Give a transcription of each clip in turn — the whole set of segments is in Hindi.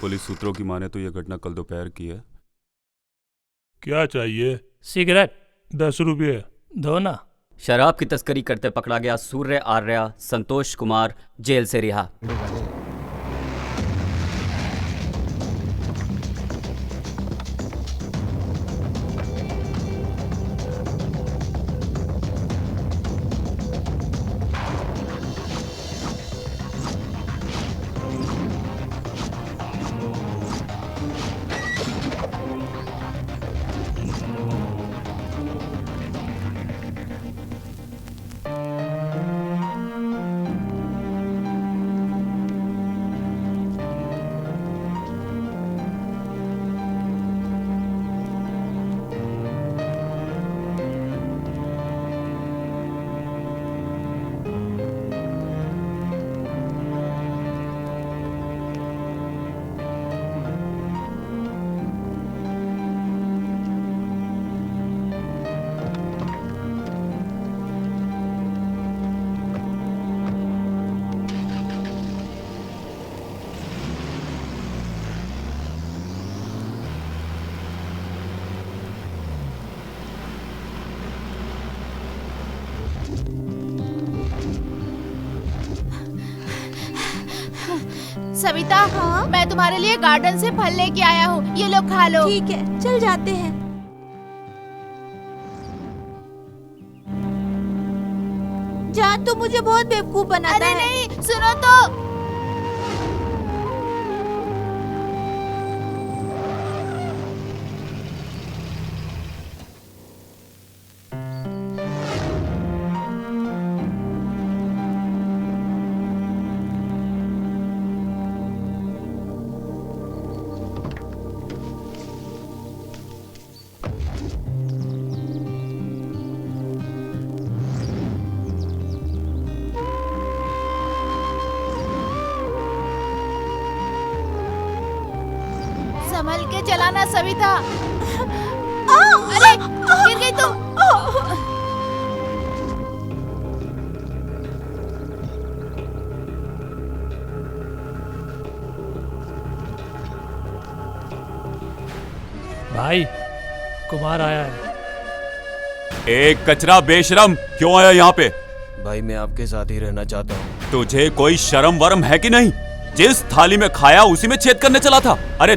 पुलिस सूत्रों की माने तो यह घटना कल दोपहर की है। क्या चाहिए? सिगरेट 10 रुपये। दो ना। शराब की तस्करी करते पकड़ा गया सूर्य आर्या संतोष कुमार जेल से रिहा। सविता, हाँ? मैं तुम्हारे लिए गार्डन से फल लेके आया हूँ, ये लो खा लो। ठीक है, चल जाते हैं। जान तो मुझे बहुत बेवकूफ बनाता है। अरे नहीं, सुनो तो। संभल के चलाना सविता। अरे गिर गई तुम। भाई कुमार आया है। एक कचरा बेशरम, क्यों आया यहाँ पे? भाई मैं आपके साथ ही रहना चाहता हूँ। तुझे कोई शर्म वरम है कि नहीं? जिस थाली में खाया उसी में छेद करने चला था। अरे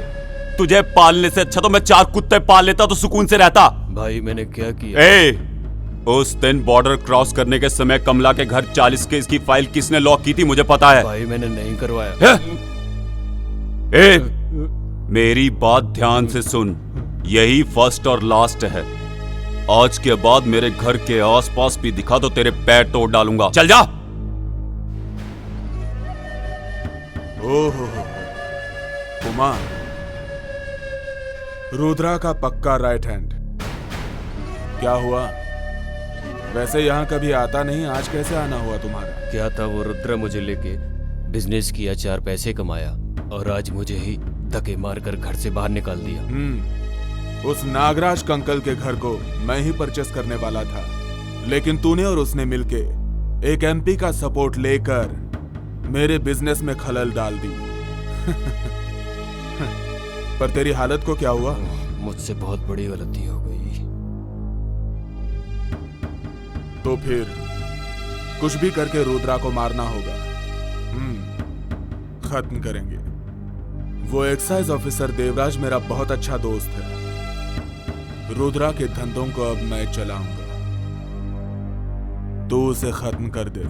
तुझे पालने से अच्छा तो मैं 4 कुत्ते पाल लेता तो सुकून से रहता। भाई मैंने क्या किया? उस दिन बॉर्डर क्रॉस करने के समय कमला के घर 40 केस की फाइल किसने लॉक की थी मुझे पता है। भाई मैंने नहीं करवाया। मेरी बात ध्यान से सुन, यही फर्स्ट और लास्ट है। आज के बाद मेरे घर के आसपास भी दिखा तो तेरे पैर तोड़ डालूंगा। चल जा। ओहो कुमार, रुद्रा का पक्का राइट हैंड। क्या हुआ? वैसे यहाँ कभी आता नहीं, आज कैसे आना हुआ तुम्हारा? क्या था वो रुद्रा मुझे लेके बिजनेस किया, 4 पैसे कमाया और आज मुझे ही धक्के मारकर घर से बाहर निकाल दिया। उस नागराज कंकल के घर को मैं ही परचेस करने वाला था, लेकिन तूने और उसने मिलके एक एमपी का सपोर्ट लेकर मेरे बिजनेस में खलल डाल दी। पर तेरी हालत को क्या हुआ? मुझसे बहुत बड़ी गलती हो गई। तो फिर कुछ भी करके रुद्रा को मारना होगा। खत्म करेंगे। वो एक्साइज ऑफिसर देवराज मेरा बहुत अच्छा दोस्त है। रुद्रा के धंधों को अब मैं चलाऊंगा। तू उसे खत्म कर दे,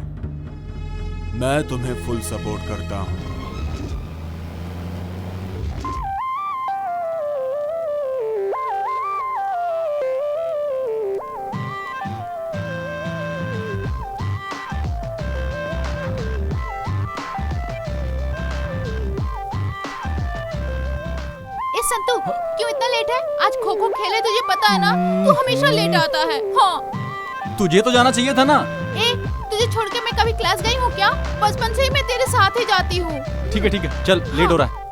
मैं तुम्हें फुल सपोर्ट करता हूं। संतु, क्यों इतना लेट है? आज खो खो खेले, तुझे पता है ना? तू हमेशा लेट आता है। हाँ, तुझे तो जाना चाहिए था ना। तुझे छोड़ के मैं कभी क्लास गई हूँ क्या? बचपन से ही मैं तेरे साथ ही जाती हूँ। ठीक है, चल लेट हो रहा है।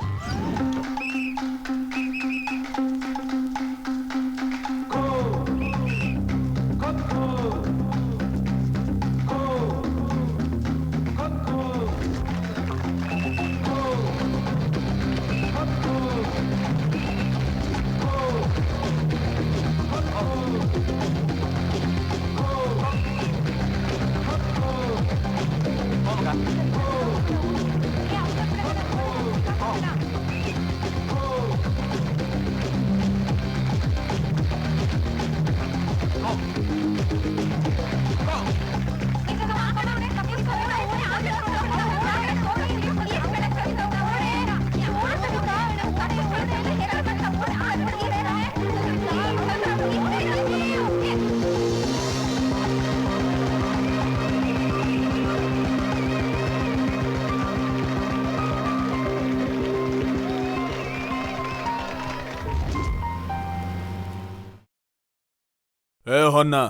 ए होन्ना,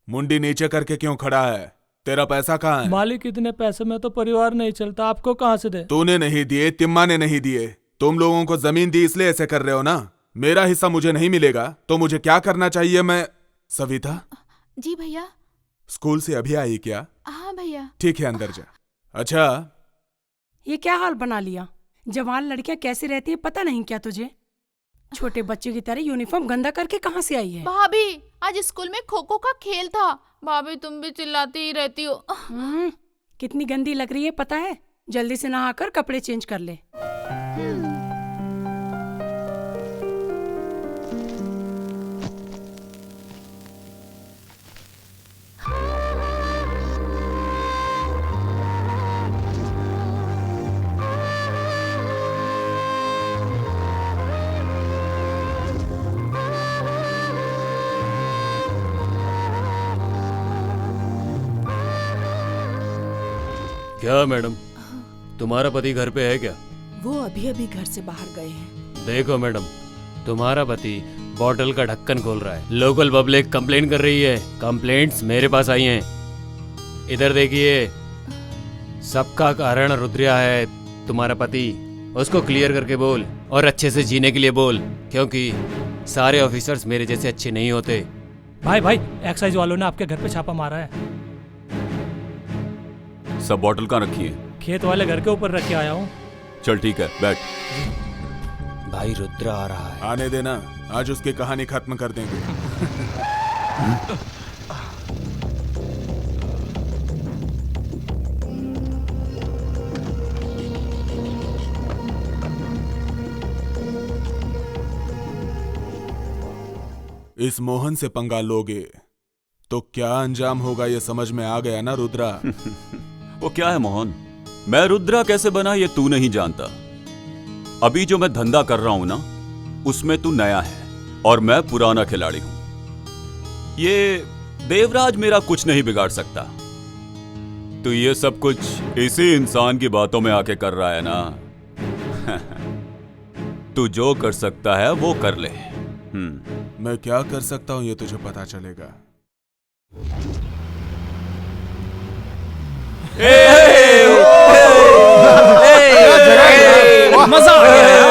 मुंडी नीचे करके क्यों खड़ा है? तेरा पैसा कहाँ है? मालिक, इतने पैसे में तो परिवार नहीं चलता, आपको कहाँ से दे? तूने नहीं दिए, तिम्मा ने नहीं दिए। तुम लोगों को जमीन दी इसलिए ऐसे कर रहे हो ना। मेरा हिस्सा मुझे नहीं मिलेगा तो मुझे क्या करना चाहिए? मैं सविता, जी भैया। स्कूल से अभी आई क्या? हाँ भैया। ठीक है, अंदर जा। अच्छा, ये क्या हाल बना लिया? जवान लड़कियां कैसी रहती है पता नहीं क्या तुझे? छोटे बच्चे की तरह यूनिफॉर्म गंदा करके कहाँ से आई है? भाभी, आज स्कूल में खो खो का खेल था। भाभी, तुम भी चिल्लाती ही रहती हो। कितनी गंदी लग रही है पता है? जल्दी से नहाकर कपड़े चेंज कर ले। क्या मैडम, तुम्हारा पति घर पे है क्या? वो अभी अभी घर से बाहर गए हैं। देखो मैडम, तुम्हारा पति बॉटल का ढक्कन खोल रहा है। लोकल पब्लिक कंप्लेंट कर रही है। कंप्लेंट्स मेरे पास आई हैं। इधर देखिए, सबका कारण रुद्रिया है, तुम्हारा पति। उसको क्लियर करके बोल और अच्छे से जीने के लिए बोल, क्योंकि सारे ऑफिसर्स मेरे जैसे अच्छे नहीं होते। भाई एक्साइज वालों ने आपके घर पे छापा मारा है। सब बॉटल कहाँ रखी है? खेत वाले घर के ऊपर रख के आया हूँ। चल ठीक है, बैठ। भाई रुद्र आ रहा है। आने देना, आज उसकी कहानी खत्म कर देंगे। इस मोहन से पंगा लोगे तो क्या अंजाम होगा ये समझ में आ गया ना रुद्रा? वो क्या है मोहन? मैं रुद्रा कैसे बना ये तू नहीं जानता। अभी जो मैं धंधा कर रहा हूं ना, उसमें तू नया है और मैं पुराना खिलाड़ी हूं। ये देवराज मेरा कुछ नहीं बिगाड़ सकता। तो ये सब कुछ इसी इंसान की बातों में आके कर रहा है ना। तू जो कर सकता है वो कर ले। मैं क्या कर सकता हूं ये तुझे पता चलेगा। मजा आ गया।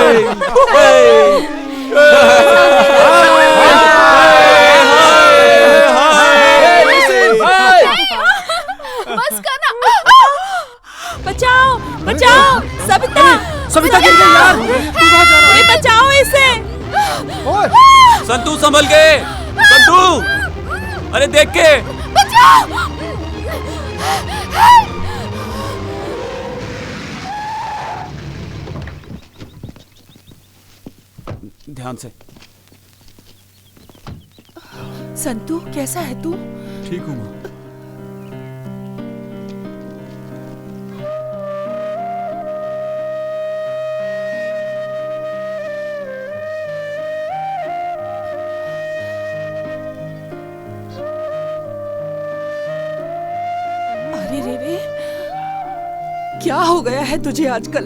बस करना। बचाओ बचाओ, सविता सविता गिर गई यार। तू कहाँ जा रहा है? बचाओ इसे। संतू संभल के, संतू, अरे देख के। ध्यान से। संतू, कैसा है तू? ठीक हूँ माँ। रे, क्या हो गया है तुझे आजकल?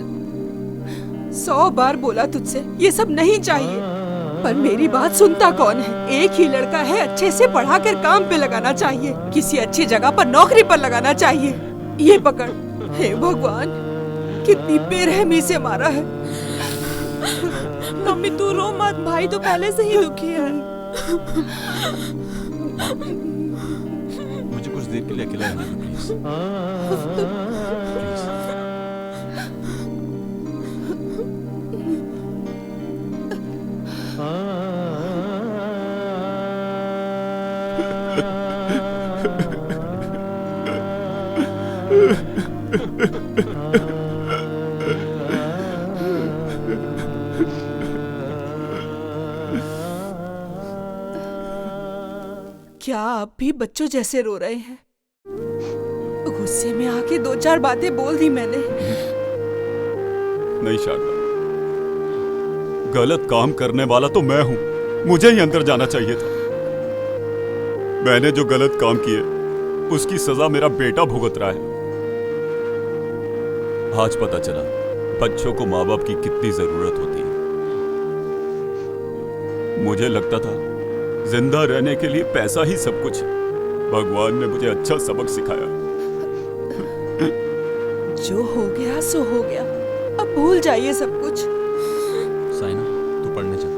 100 बार बोला तुझसे ये सब नहीं चाहिए, पर मेरी बात सुनता कौन है? एक ही लड़का है, अच्छे से पढ़ा कर काम पे लगाना चाहिए, किसी अच्छी जगह पर नौकरी पर लगाना चाहिए। ये पकड़। हे भगवान, कितनी बेरहमी से मारा है। मम्मी तू रो मत, भाई तो पहले से ही दुखी है। मुझे कुछ देर के लिए अकेला रहना है, प्लीज। क्या आप भी बच्चों जैसे रो रहे हैं? गुस्से में आके 2-4 बातें बोल दी मैंने। नहीं शारदा, गलत काम करने वाला तो मैं हूं, मुझे ही अंदर जाना चाहिए था। मैंने जो गलत काम किए उसकी सजा मेरा बेटा भुगत रहा है। आज पता चला बच्चों को माँ बाप की कितनी जरूरत होती है। मुझे लगता था जिंदा रहने के लिए पैसा ही सब कुछ है। भगवान ने मुझे अच्छा सबक सिखाया। जो हो गया सो हो गया, अब भूल जाइए सब कुछ। साइना, तू पढ़ने चल।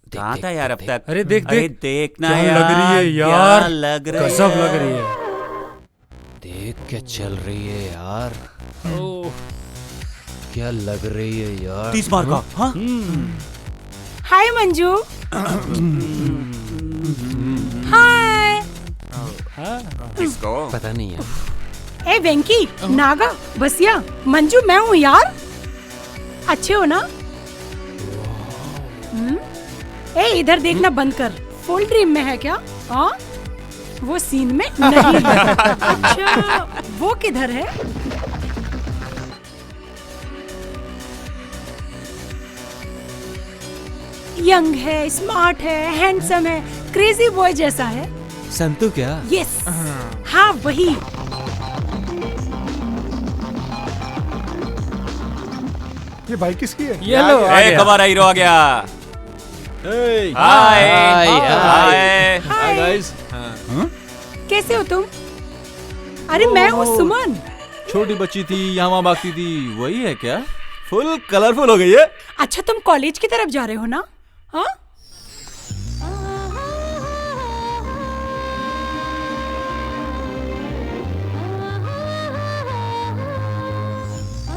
कहाँ था यार अब तक? अरे देख देख देखना क्या यार, लग रही है क्या यार, लग रही गजब है। लग रही है। देख क्या चल रही है यार, ओह क्या लग रही है यार। 30 मार्क का। हाँ? हाय मंजू। हाय। पता नहीं है। ए वेंकी, नागा, बसिया, मंजू मैं हूँ यार। अच्छे हो ना? ए इधर देखना बंद कर, फुल ड्रीम में है क्या? हाँ, वो सीन में नहीं है। अच्छा, वो किधर है? यंग है, स्मार्ट है, हैंडसम है, क्रेजी बॉय जैसा है। संतु क्या? यस, हाँ वही। ये बाइक किसकी है? ये लो आ गया। हमारा हीरो आ गया। Hey! हाय हाय। Hi guys. कैसे हो तुम? अरे मैं हूँ सुमन। छोटी बच्ची थी, यहाँ वहाँ भागती थी, वही है क्या? फुल कलरफुल हो गई है। अच्छा तुम कॉलेज की तरफ जा रहे हो ना? हाँ?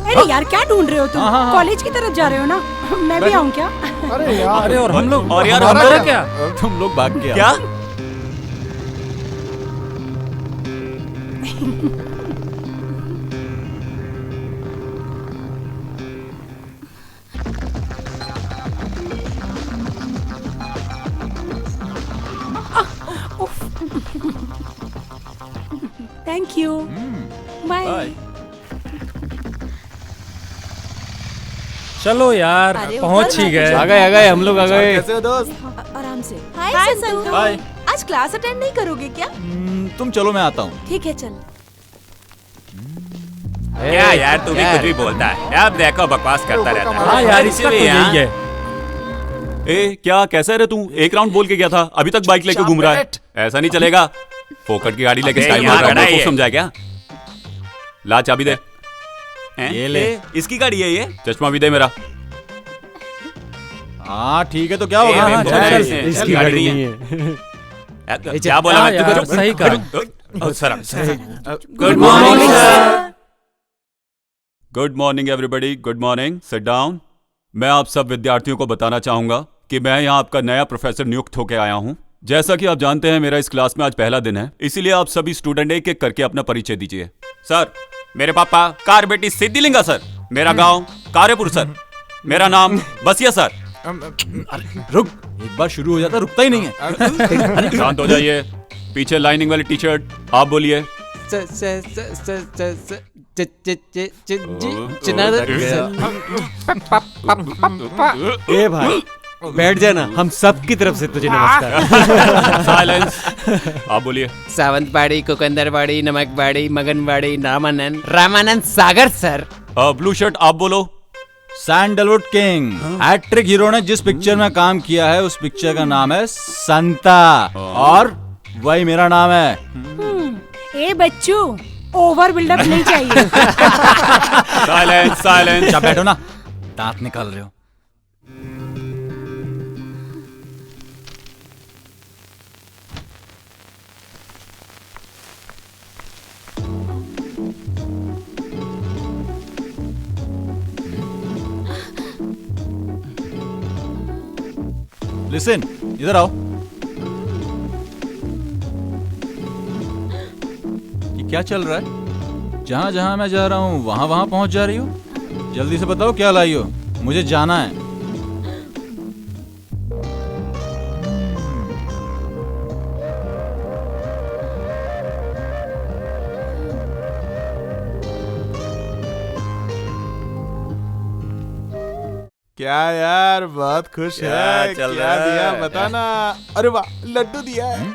अरे यार क्या ढूंढ रहे हो तुम? हाँ। कॉलेज की तरफ जा रहे हो ना? मैं भी आऊँ क्या? अरे यार, अरे और हम लोग, और यार हमारा हमारा क्या? तुम लोग भाग गया। क्या? Thank you. बाय। चलो यार, अरे पहुंच ही ऊपर गए। बैठ आ गए हम लोग आ गए। कैसे हो दोस्त? आराम से। हाय संतु। हाय। आज क्लास अटेंड नहीं करोगे क्या? तुम चलो, मैं आता हूँ। ठीक है चल। क्या यार, तू भी कुछ भी बोलता है। अब देखो बकवास करता रहता है। हाँ यार, इसका तो इसीलिए यही है। ए क्या कैसा रे तू? एक राउंड बोल के गया था, अभी तक बाइक लेके घूम रहा है। ऐसा नहीं चलेगा। फोकट की गाड़ी लेके स्टाइल मार रहा है, समझा क्या? ला चाबी दे। ये ले। इसकी गाड़ी है ये। चश्मा भी दे मेरा। हाँ ठीक है, तो क्या होगा? हाँ, चल, इसकी गाड़ी नहीं है। क्या बोला हाँ मैं यार, तुझको? सही कहा। Good morning sir. Good morning everybody, good morning. Sit down. मैं आप सब विद्यार्थियों को बताना चाहूंगा कि मैं यहाँ आपका नया प्रोफेसर नियुक्त होकर आया हूँ। जैसा कि आप जानते हैं, मेरा इस क्लास में आज पहला दिन है, इसीलिए आप सभी स्टूडेंट एक एक करके अपना परिचय दीजिए। सर, मेरे पापा कारबेटी सिद्धिलिंगा सर। मेरा गांव कार्यपुर सर। मेरा नाम बसिया सर। रुक, एक बार शुरू हो जाता रुकता ही नहीं है। शांत हो जाइए। पीछे लाइनिंग वाली टी शर्ट, आप बोलिए। ए भाई बैठ जाना, हम सब की तरफ से तुझे नमस्कार। साइलेंस। आप बोलिए। Sawantwadi, कुकंदरवाड़ी, नमकवाड़ी, मगनवाड़ी, Ramanand Sagar sir. Blue shirt, आप बोलो। Sandalwood king. हैट्रिक हीरो ने जिस पिक्चर में काम किया है, उस पिक्चर का नाम है संता, और वही मेरा नाम है। ए बच्चू, ओवर बिल्डअप नहीं चाहिए। Silence silence. क्या बैठो ना, दांत निकाल रहे हो। लिसन, इधर आओ। ये क्या चल रहा है? जहां जहां मैं जा रहा हूं वहां वहां पहुंच जा रही हो। जल्दी से बताओ क्या लाई हो, मुझे जाना है। क्या यार, बहुत खुश क्या है। चल क्या रहा दिया है? बता ना। अरे वाह, लड्डू दिया है।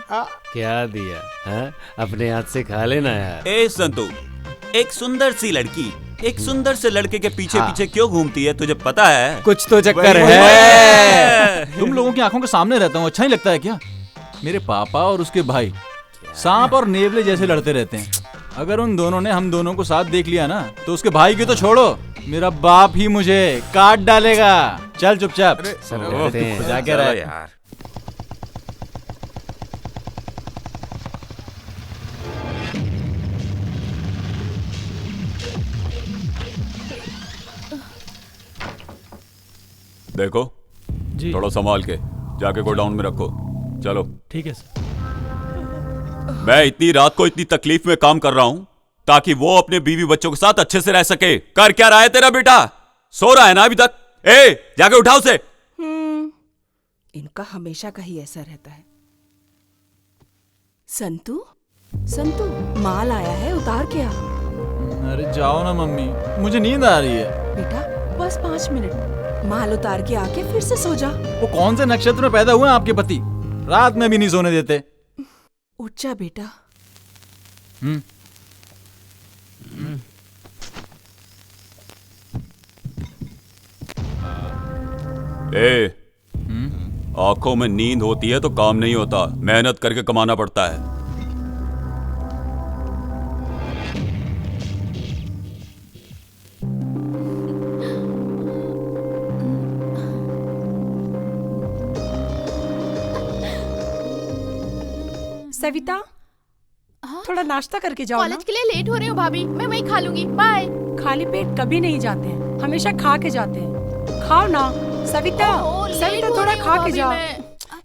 क्या दिया? हाँ? अपने हाथ से खा लेना यार। ए संतू, एक सुंदर सी लड़की एक सुंदर से लड़के के पीछे पीछे क्यों घूमती है, तुझे पता है? कुछ तो चक्कर वही- है। तुम लोगों की आंखों के सामने रहता हूँ, अच्छा नहीं लगता है क्या? मेरे पापा और उसके भाई सांप और नेवले जैसे लड़ते रहते हैं। अगर उन दोनों ने हम दोनों को साथ देख लिया ना, तो उसके भाई की तो छोड़ो, मेरा बाप ही मुझे काट डालेगा। चल चुपचाप समझते हैं। जाके रह यार। देखो, जी थोड़ा संभाल के जाके गोडाउन में रखो। चलो। ठीक है सर। मैं इतनी रात को इतनी तकलीफ में काम कर रहा हूं ताकि वो अपने बीवी बच्चों के साथ अच्छे से रह सके। कर क्या रहा है तेरा बेटा? सो रहा है ना अभी तक? ए, जाके उठाओ उसे। इनका हमेशा का ही ऐसा रहता है। संतू, संतू, माल आया है, उतार के आ। अरे जाओ ना मम्मी, मुझे नींद आ रही है। बेटा बस 5 मिनट, माल उतार के आके फिर से सो जा। वो कौन से नक्षत्र में पैदा हुए हैं आपके पति? रात में भी नहीं सोने देते। उठ जा बेटा। ए, आंखों में नींद होती है तो काम नहीं होता, मेहनत करके कमाना पड़ता है। सविता, थोड़ा नाश्ता करके जाओ ना। कॉलेज के लिए लेट हो रही हूँ भाभी, मैं वहीं खा लूंगी। बाय। खाली पेट कभी नहीं जाते हैं, हमेशा खा के जाते हैं। खाओ ना सविता। सविता थोड़ा खा के जाओ।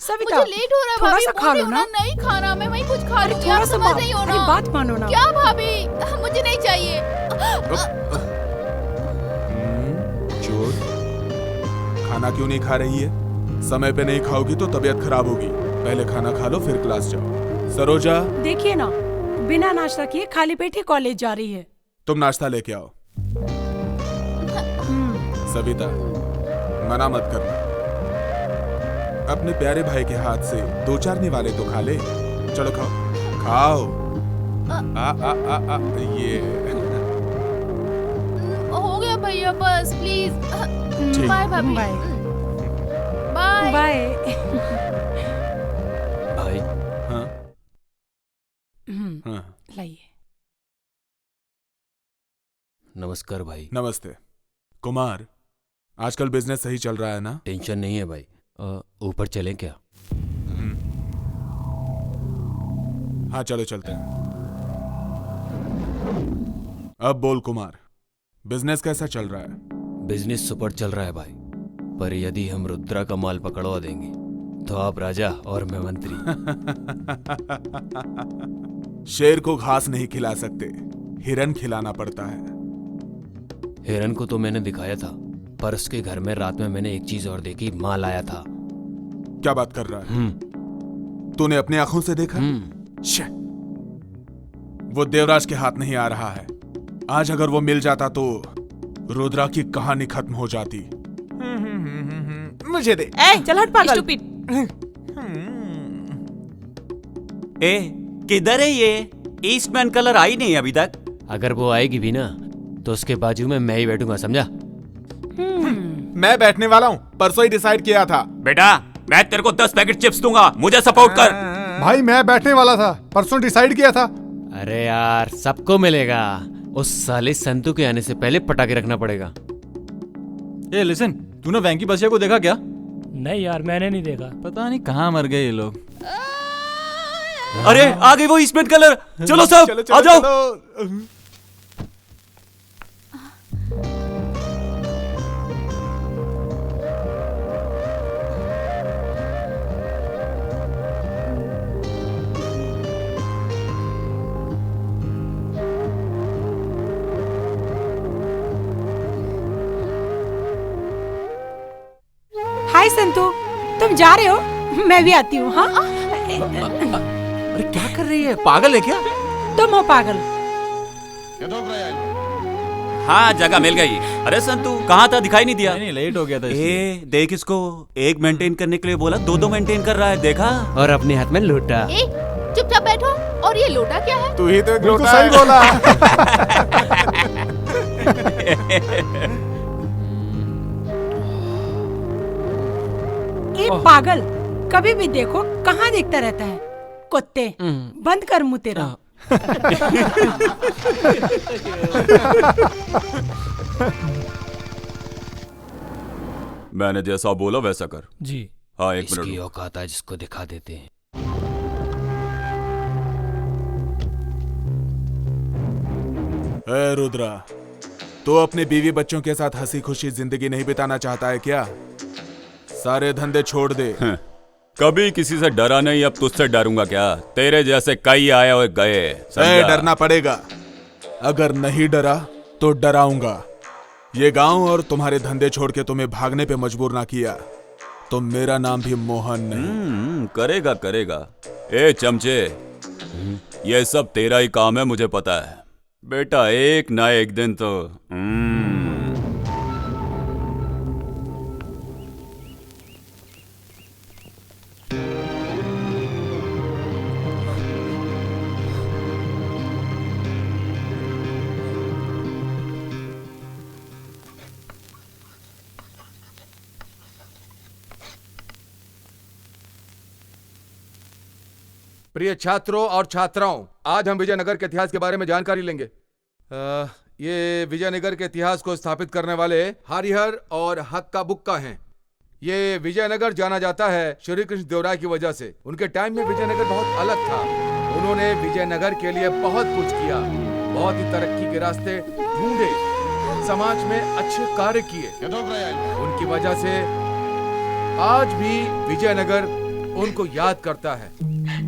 सविता मुझे लेट हो रहा है थोड़ा भाभी, सा बोल खा रही लो हूँ ना। नहीं खाना, मैं वहीं कुछ खा लूंगी। थोड़ा आप सा समझ नहीं हो ना। बात मानो ना। क्या भाभी, मुझे नहीं चाहिए। चोर, खाना क्यों नहीं खा रही है? समय पे नहीं खाओगी तो तबीयत खराब होगी। पहले खाना खा लो फिर क्लास जाओ। सरोजा, देखिए ना, बिना नाश्ता किए खाली पेट ही कॉलेज जा रही है। तुम नाश्ता लेके आओ। सविता, मना मत करना। अपने प्यारे भाई के हाथ से 2-4 निवाले तो खा ले। चलो खाओ खाओ। ये हो गया भैया, बस प्लीज। ठीक। बाय भाभी। Bye bye. बाय। भाई, हाँ हाँ, लाइए। नमस्कार भाई। नमस्ते। कुमार, आजकल बिजनेस सही चल रहा है ना? टेंशन नहीं है भाई। ऊपर चलें क्या? हाँ चलो चलते हैं। अब बोल कुमार, बिजनेस कैसा चल रहा है? बिजनेस सुपर चल रहा है भाई, पर यदि हम रुद्रा का माल पकड़वा देंगे तो आप राजा और मैं मंत्री। शेर को घास नहीं खिला सकते, हिरन खिलाना पड़ता है। हिरन को तो मैंने दिखाया था, पर उसके घर में रात में मैंने एक चीज और देखी, माल आया था। क्या बात कर रहा है? तूने अपनी आंखों से देखा? शे, वो देवराज के हाथ नहीं आ रहा है। आज अगर वो मिल जाता तो रुद्रा की कहानी खत्म हो जाती। मुझे दे। चल हट पागल। ए, किधर है ये? ईस्टमैन कलर आई नहीं अभी तक। अगर वो आएगी भी ना, तो उसके बाजू में मैं ही बैठूंगा, समझा? मैं बैठने वाला हूँ, परसों ही डिसाइड किया था। बेटा, मैं तेरे को 10 पैकेट चिप्स दूंगा, मुझे सपोर्ट कर। भाई मैं बैठने वाला था, परसों डिसाइड किया था। अरे यार, सबको मिलेगा। उस साले संतू के आने से पहले पटाखे रखना पड़ेगा। ए लिसन, तूने वैंकी बसिया को देखा क्या? नहीं यार, मैंने नहीं देखा। पता नहीं कहाँ मर गए ये लोग। अरे आ गई वो ईस्टमैन कलर। चलो सब चलो आ जाओ। चलो। हाय संतू, तुम जा रहे हो? मैं भी आती हूँ। हाँ, अरे क्या कर रही है, पागल है क्या? तुम हो पागल। हाँ जगह मिल गई। अरे संतू कहाँ था, दिखाई नहीं दिया। नहीं लेट हो गया था इसलिए। ए देख इसको, एक मेंटेन करने के लिए बोला, दो मेंटेन कर रहा है, देखा। और अपने हाथ में लोटा। ए चुपचाप बैठो। और ये लोटा क्या है? तू ही तो एक बिल्कुल लोटा सही है। बोला। ए पागल, कभी भी देखो कहाँ देखता रहता है। कुत्ते, बंद कर मुंह तेरा। मैंने जैसा बोला वैसा कर। जी। हाँ एक इसकी मिनट। औकात है जिसको दिखा देते हैं। ए रुद्रा, तो अपने बीवी बच्चों के साथ हंसी खुशी जिंदगी नहीं बिताना चाहता है क्या? सारे धंधे छोड़ दे। कभी किसी से डरा नहीं, अब तुझसे डरूंगा क्या? तेरे जैसे कई आए और गए। ए डरना पड़ेगा। अगर नहीं डरा तो डराऊंगा। ये गांव और तुम्हारे धंधे छोड़ के तुम्हें भागने पे मजबूर ना किया तो मेरा नाम भी मोहन नहीं। करेगा करेगा। ए चमचे, ये सब तेरा ही काम है, मुझे पता है बेटा। एक ना एक दिन तो प्रिय छात्रों और छात्राओं, आज हम विजयनगर के इतिहास के बारे में जानकारी लेंगे। ये विजयनगर के इतिहास को स्थापित करने वाले हरिहर और हक्का बुक्का हैं। ये विजयनगर जाना जाता है श्री कृष्ण देवराय की वजह से। उनके टाइम में विजयनगर बहुत अलग था। उन्होंने विजयनगर के लिए बहुत कुछ किया, बहुत ही तरक्की के रास्ते ढूंढे, समाज में अच्छे कार्य किए। उनकी वजह से आज भी विजयनगर उनको याद करता है।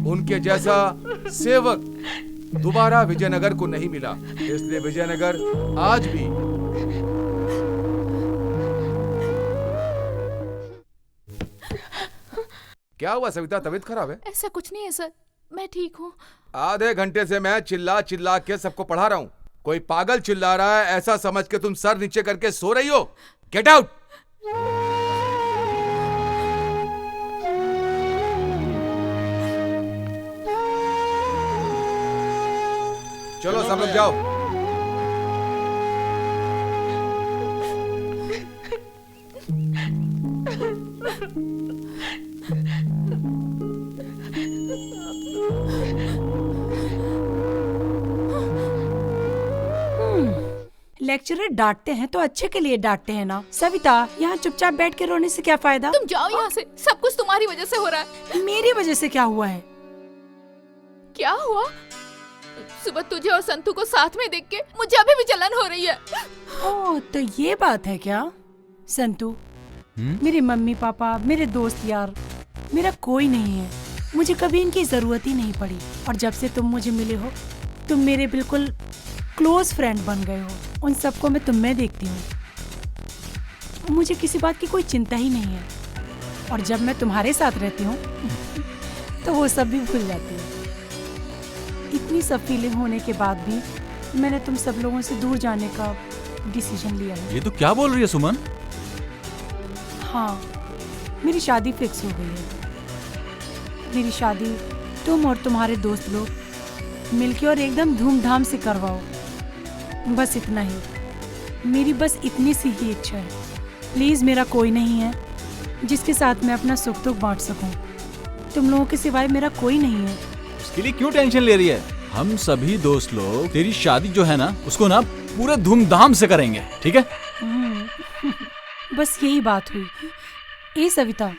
उनके जैसा सेवक दोबारा विजयनगर को नहीं मिला, इसलिए विजयनगर आज भी क्या हुआ सविता, तबीयत खराब है? ऐसा कुछ नहीं है सर, मैं ठीक हूँ। आधे घंटे से मैं चिल्ला चिल्ला के सबको पढ़ा रहा हूँ। कोई पागल चिल्ला रहा है ऐसा समझ के तुम सर नीचे करके सो रही हो। Get out. चलो सब लोग जाओ। लेक्चरर डांटते हैं तो अच्छे के लिए डांटते हैं ना। सविता, यहाँ चुपचाप बैठ के रोने से क्या फायदा? तुम जाओ यहाँ से, सब कुछ तुम्हारी वजह से हो रहा है। मेरी वजह से क्या हुआ है? क्या हुआ? सुबह तुझे और संतू को साथ में देख के मुझे अभी भी जलन हो रही है। ओह, तो ये बात है क्या? संतू, मेरे मम्मी पापा, मेरे दोस्त यार, मेरा कोई नहीं है। मुझे कभी इनकी जरूरत ही नहीं पड़ी। और जब से तुम मुझे मिले हो, तुम मेरे बिल्कुल क्लोज फ्रेंड बन गए हो। उन सबको मैं तुम में देखती हूँ। मुझे किसी बात की कोई चिंता ही नहीं है। और जब मैं तुम्हारे साथ रहती हूँ तो वो सब भी भूल जाती हूँ। इतनी सब फीलिंग होने के बाद भी मैंने तुम सब लोगों से दूर जाने का डिसीजन लिया है। ये तो क्या बोल रही है सुमन? हाँ, मेरी शादी फिक्स हो गई है। मेरी शादी तुम और तुम्हारे दोस्त लोग मिलके और एकदम धूमधाम से करवाओ। बस इतना ही, मेरी बस इतनी सी ही इच्छा है। प्लीज, मेरा कोई नहीं है जिसके साथ मैं अपना सुख दुख बांट सकूं। तुम लोगों के सिवाय मेरा कोई नहीं है। उसके लिए क्यों टेंशन ले रही है? हम सभी दोस्त लोग तेरी शादी जो है ना, उसको ना पूरे धूमधाम से करेंगे, ठीक है? बस यही बात हुई। ए सविता,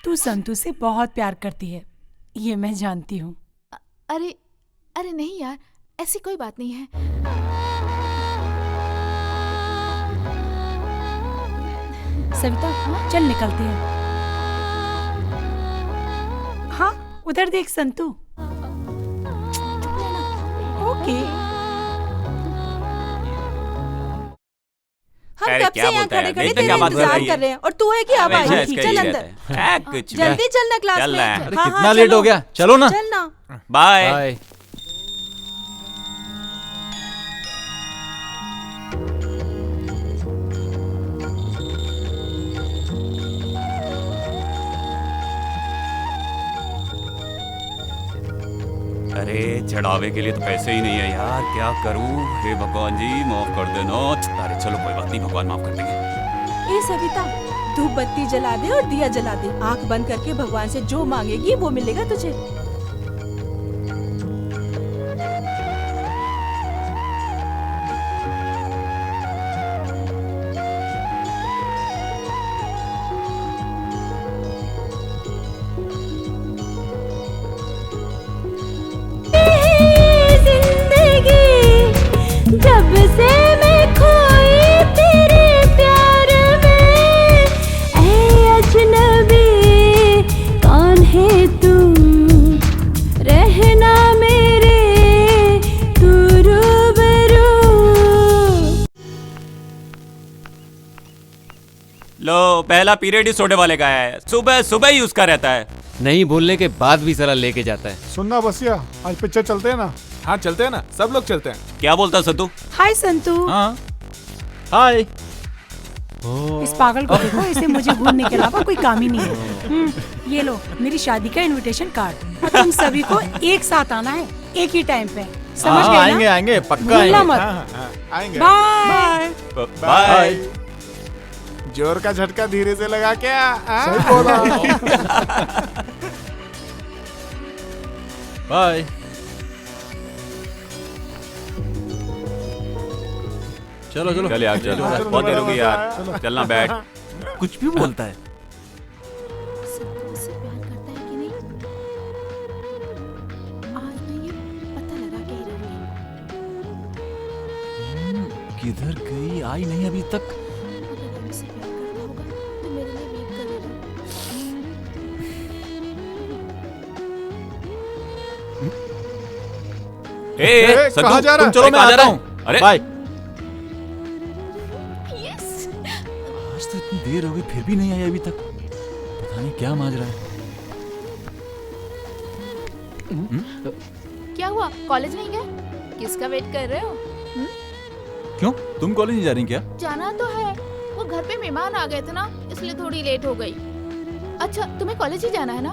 तू संतू से बहुत प्यार करती है, ये मैं जानती हूँ। अरे अरे नहीं यार, ऐसी कोई बात नहीं है। सविता, चल निकलते हैं। हाँ, उधर देख संतू। ओके। हम कब से यहाँ खड़े खड़े तेरा इंतजार कर रहे हैं और तू है कि अब आई थी? चल अंदर, जल्दी चलना क्लास में। अरे कितना लेट हो गया, चलो ना। चल ना। बाय। अरे चढ़ावे के लिए तो पैसे ही नहीं है यार, क्या करूं? हे भगवान जी माफ कर देना। अरे चलो कोई बात नहीं, भगवान माफ कर देंगे। ए सविता, धूप बत्ती जला दे और दिया जला दे। आंख बंद करके भगवान से जो मांगेगी वो मिलेगा तुझे। जब से मैं खोई तेरे प्यार में, ऐ अजनबी कौन है तू, रहना मेरे तू रूबरू। लो पहला पीरियड ही सोडे वाले का है, सुबह सुबह ही उसका रहता है। नहीं बोलने के बाद भी साला लेके जाता है। सुनना बसिया, आज पिक्चर चलते हैं ना? हाँ चलते हैं ना, सब लोग चलते हैं। क्या बोलता संतू? हाय संतू। हाँ हाय। इस पागल को देखो, इसे मुझे घूरने के अलावा कोई काम ही नहीं है। ये लो मेरी शादी का इनविटेशन कार्ड, और तुम सभी को एक साथ आना है, एक ही टाइम पे, समझ गए ना? आएंगे आएंगे पक्का भूलना आएंगे। मत। आएंगे। बाय। बाय। जोर का झटका धीरे से लगा क्या? सही बोला। बाय। चलो चलो चल यार चल, बहुत देर हो गई यार, चलना बैठ। कुछ भी बोलता है। संतू मुझसे प्यार करता है कि नहीं? आज मैं ये पता लगा के ही रहूंगी। किधर गई? आई नहीं अभी तक। अगर ये मुझसे प्यार करता होगा तो मेरे लिए वेट करेगा। ए, संतू, कहाँ जा रहा तुम है? चलो, मैं कहाँ आ जा रहा रहा हूँ। अरे बाय। यस। आज तो इतनी देर हो गई फिर भी नहीं आई अभी तक। पता नहीं क्या माजरा है। क्या हुआ, कॉलेज नहीं गए? किसका वेट कर रहे हो? क्यों तुम कॉलेज नहीं जा रही क्या? जाना तो है, वो घर पे मेहमान आ गए थे ना, इसलिए थोड़ी लेट हो गई। अच्छा तुम्हें कॉलेज ही जाना है ना?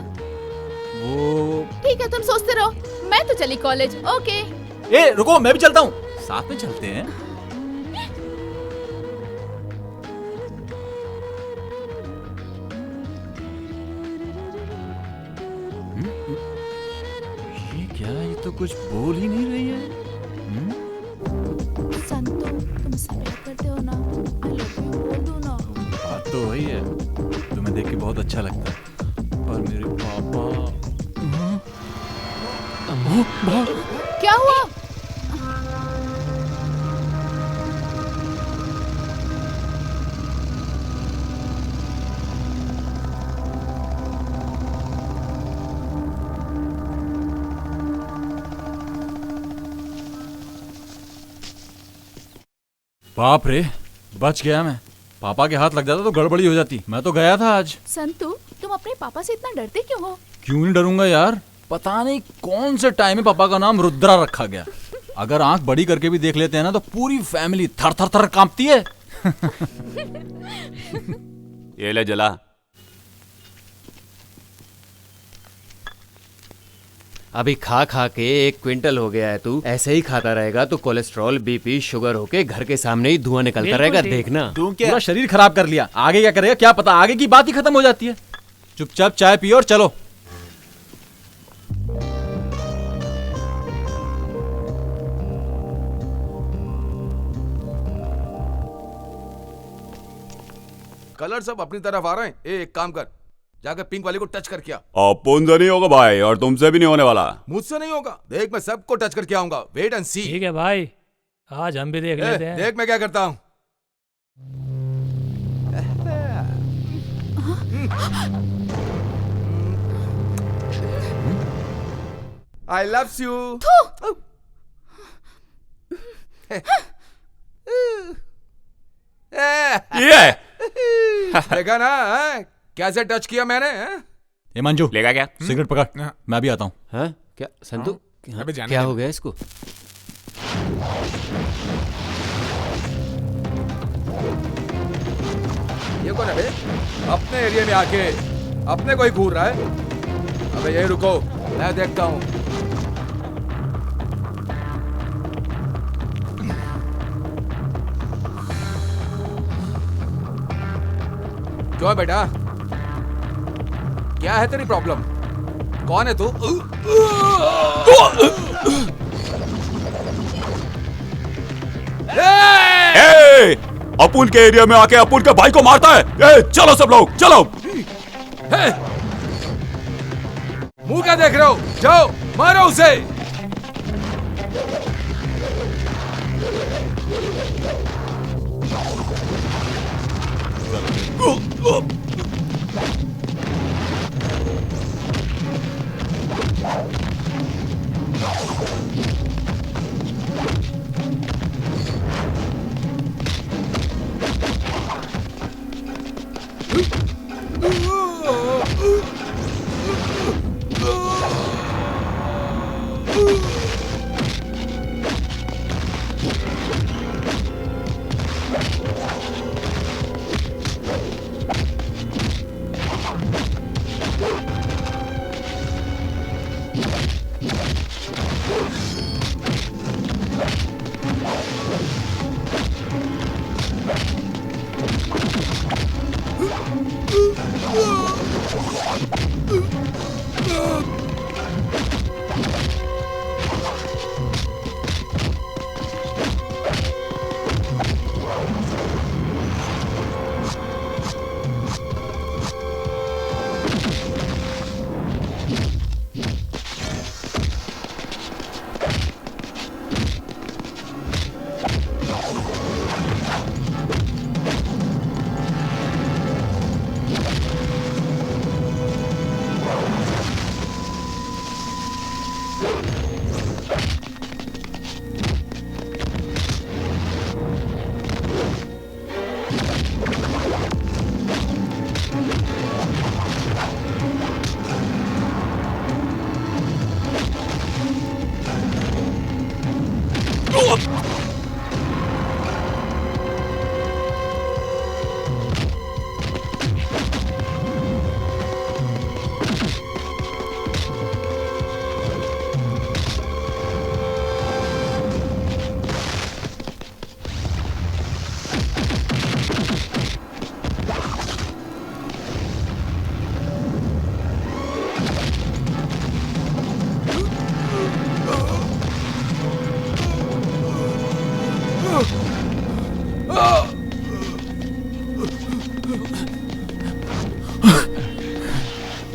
वो ठीक है तुम सोचते रहो, मैं तो चली कॉलेज। ओके। ए रुको, मैं भी चलता हूँ। साथ में चलते हैं। ये क्या? ये तो कुछ बोल ही नहीं रही है। संतू तुम मुझसे प्यार करते हो ना? आई लव यू बोल दो ना। बात तो वही है, तुम्हें देख के बहुत अच्छा लगता है, पर मेरे पापा। क्या हुआ? बाप रे, बच गया मैं। पापा के हाथ लग जाता तो गड़बड़ी हो जाती। मैं तो गया था आज। संतू तुम अपने पापा से इतना डरते क्यों हो? क्यों नहीं डरूंगा यार, पता नहीं कौन से टाइम में पापा का नाम रुद्रा रखा गया। अगर आंख बड़ी करके भी देख लेते हैं ना तो पूरी फैमिली थर थर थर कांपती है। ये ले जला। अभी खा खा के 1 क्विंटल हो गया है। तू ऐसे ही खाता रहेगा तो कोलेस्ट्रॉल, बीपी, शुगर होके घर के सामने ही धुआं निकलता बिल्कुल रहेगा। ठीक। देखना। पूरा शरीर खराब कर लिया, आगे क्या करेगा क्या पता। आगे की बात ही खत्म हो जाती है। चुपचाप चाय पियो और चलो। कलर सब अपनी तरफ आ रहे हैं। एक काम कर, जाकर पिंक वाले को टच करके आ। अपन से नहीं होगा भाई, और तुमसे भी नहीं होने वाला। मुझसे नहीं होगा, देख मैं सबको टच करके आऊंगा। वेट एंड सी। ठीक है भाई, आज हम भी देख लेते हैं। देख मैं क्या करता हूँ। I love you. ये देखा ना, कैसे टच किया मैंने? ये मंजू लेगा क्या? सिगरेट पकड़, मैं भी आता हूँ। हाँ क्या संतु, अबे जाने क्या दे। हो गया इसको? ये कौन है बे? अपने एरिया में आके अपने को ही घूर रहा है। अबे यही रुको, मैं देखता हूँ। क्यों बेटा, क्या है तेरी प्रॉब्लम? कौन है तू? ए, अपुन के एरिया में आके अपुन के भाई को मारता है। ए, चलो सब लोग चलो। मुंह क्या देख रहे हो? जाओ मारो उसे।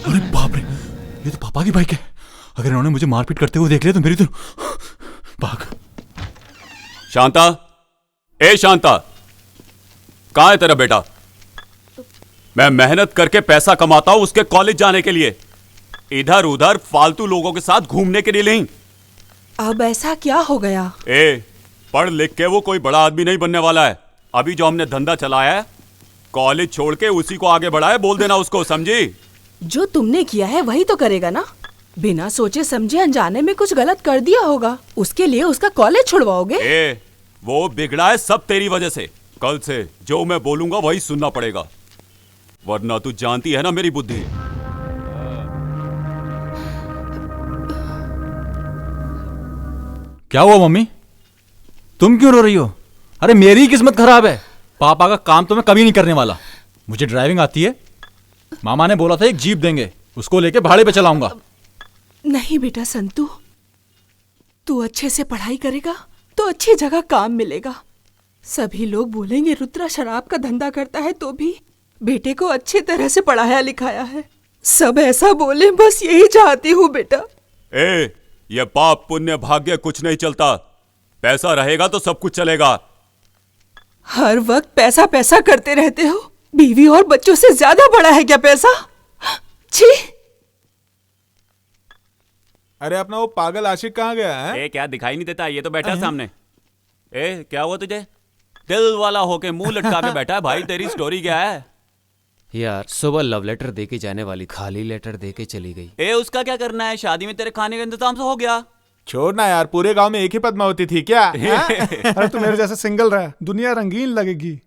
अरे बाप रे, ये तो पापा की बाइक है। अगर इन्होंने मुझे मारपीट करते हुए देख लिया तो मेरी तो भाग। शांता, ए शांता, कहाँ है तेरा बेटा? मैं मेहनत करके पैसा कमाता हूं उसके कॉलेज जाने के लिए, इधर उधर फालतू लोगों के साथ घूमने के लिए नहीं। अब ऐसा क्या हो गया? ए, पढ़ लिख के वो कोई बड़ा आदमी नहीं बनने वाला है। अभी जो हमने धंधा चलाया है, कॉलेज छोड़ के उसी को आगे बढ़ाए, बोल देना उसको, समझी? जो तुमने किया है वही तो करेगा ना। बिना सोचे समझे अनजाने में कुछ गलत कर दिया होगा, उसके लिए उसका कॉलेज छुड़वाओगे? ए, वो बिगड़ा है सब तेरी वजह से। कल से जो मैं बोलूंगा वही सुनना पड़ेगा, वरना तू जानती है ना मेरी बुद्धि। क्या हुआ मम्मी, तुम क्यों रो रही हो? अरे मेरी किस्मत खराब है, पापा का काम तो मैं कभी नहीं करने वाला। मुझे ड्राइविंग आती है, मामा ने बोला था एक जीप देंगे, उसको लेके भाड़े पे चलाऊंगा। नहीं बेटा संतू, तू अच्छे से पढ़ाई करेगा तो अच्छी जगह काम मिलेगा। सभी लोग बोलेंगे रुद्रा शराब का धंधा करता है, तो भी बेटे को अच्छी तरह से पढ़ाया लिखाया है। सब ऐसा बोले, बस यही चाहती हूँ बेटा। ए, ये पाप पुण्य भाग्य कुछ नहीं चलता, पैसा रहेगा तो सब कुछ चलेगा। हर वक्त पैसा पैसा करते रहते हो, बीवी और बच्चों से ज्यादा बड़ा है क्या पैसा? छी! अरे अपना वो पागल आशिक कहाँ गया है? ए, क्या दिखाई नहीं देता? ये तो बैठा है सामने। ए, क्या हुआ तुझे? दिल वाला होके मुंह लटका के बैठा है भाई। तेरी स्टोरी क्या है? यार सुबह लव लेटर देके जाने वाली, खाली लेटर देके चली गई। ए, उसका क्या करना है? शादी में तेरे खाने का इंतजाम तो हो गया। छोड़ना यार, पूरे गांव में एक ही पद्मावती थी क्या? अरे तू मेरे जैसे सिंगल रह, दुनिया रंगीन लगेगी।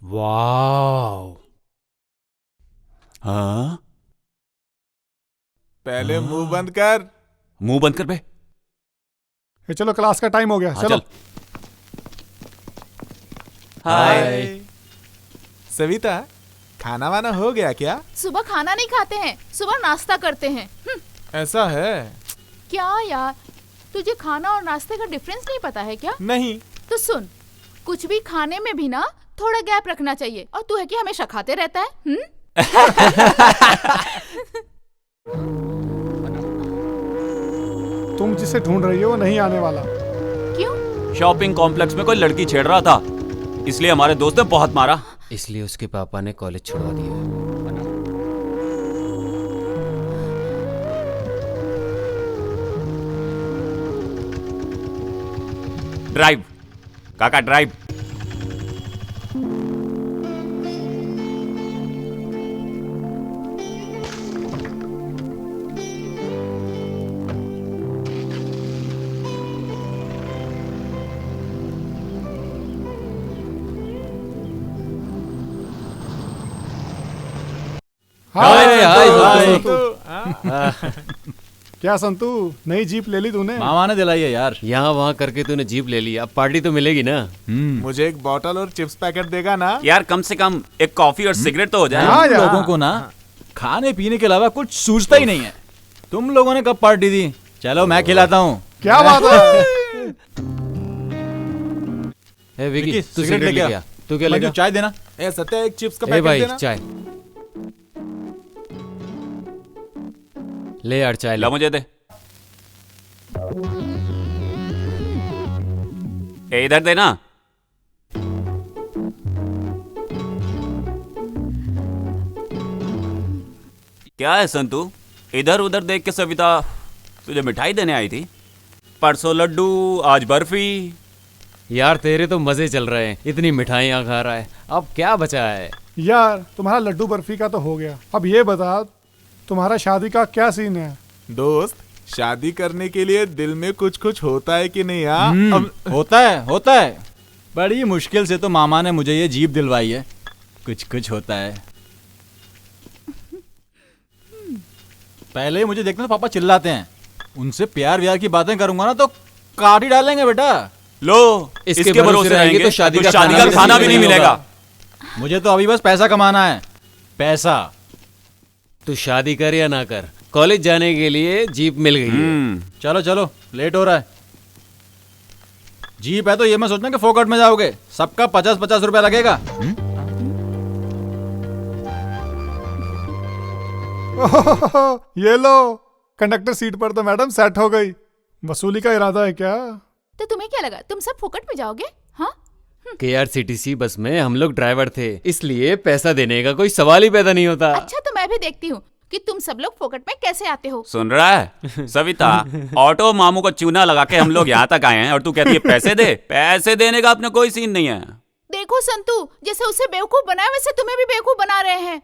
वाह, हाँ, पहले मुंह बंद कर। मुंह बंद कर बे। ये चलो, क्लास का टाइम हो गया, चलो। हाय। सविता, खाना वाना हो गया क्या? सुबह खाना नहीं खाते हैं, सुबह नाश्ता करते हैं। ऐसा है? क्या यार, तुझे खाना और नाश्ते का डिफरेंस नहीं पता है क्या? नहीं। तो सुन, कुछ भी खाने में भी ना थोड़ा गैप रखना चाहिए। और तू है कि हमेशा खाते रहता है। तुम जिसे ढूंढ रही हो वो नहीं आने वाला। क्यों? शॉपिंग कॉम्प्लेक्स में कोई लड़की छेड़ रहा था, इसलिए हमारे दोस्त ने बहुत मारा। इसलिए उसके पापा ने कॉलेज छुड़वा दिया। ड्राइव काका, ड्राइव। क्या संतू, नई जीप ले ली तूने? मामा ने दिलाई है यार। यहाँ वहाँ करके तूने जीप ले ली, अब पार्टी तो मिलेगी ना। मुझे एक बॉटल और चिप्स पैकेट देगा ना? यार कम से कम एक कॉफी और सिगरेट तो हो जाए। तुम लोगों को ना खाने पीने के अलावा कुछ सूझता ही नहीं है। तुम लोगों ने कब पार्टी दी? चलो मैं खिलाता हूँ। क्या बात है? ए विकी, तू सिगरेट लेके आ। तू क्या लेगा? चाय देना। ए सत्या, एक चिप्स का ए पैकेट भाई देना। चाय ले यार, चाय ला मुझे दे। ए इधर देना। क्या है संतू, इधर उधर देख के सविता तुझे मिठाई देने आई थी? परसों लड्डू, आज बर्फी। यार तेरे तो मजे चल रहे हैं, इतनी मिठाइयाँ खा रहा है, अब क्या बचा है? यार तुम्हारा लड्डू बर्फी का तो हो गया, अब ये बता तुम्हारा शादी का क्या सीन है? दोस्त, शादी करने के लिए दिल में कुछ कुछ होता है कि नहीं? अब होता है। बड़ी मुश्किल से तो मामा ने मुझे ये जीप दिलवाई है। कुछ कुछ होता है। पहले ही मुझे देखना पापा चिल्लाते हैं, उनसे प्यार व्यार की बातें करूंगा ना तो काट ही डालेंगे बेटा। लो, इसके भरोसे रहेंगे तो शादी का खाना भी नहीं मिलेगा। मुझे तो अभी बस पैसा कमाना है, पैसा। तू शादी कर या ना कर, कॉलेज जाने के लिए जीप मिल गई है। चलो चलो, लेट हो रहा है। जीप है तो ये मैं सोचना कि फोकट में जाओगे, सबका 50-50 रुपया लगेगा। ये लो, कंडक्टर सीट पर तो मैडम सेट हो गई। वसूली का इरादा है क्या? तो तुम्हें क्या लगा तुम सब फुकट में जाओगे? हाँ, KRCTC बस में हम लोग ड्राइवर थे, इसलिए पैसा देने का कोई सवाल ही पैदा नहीं होता। अच्छा तो मैं भी देखती हूँ कि तुम सब लोग फोकट में कैसे आते हो। सुन रहा है सविता, ऑटो मामू को चूना लगा के हम लोग यहाँ तक आए हैं और तू कहती है पैसे दे। पैसे देने का अपने कोई सीन नहीं है। देखो संतू, जैसे उसे बेवकूफ बनाया वैसे तुम्हें भी बेवकूफ बना रहे हैं।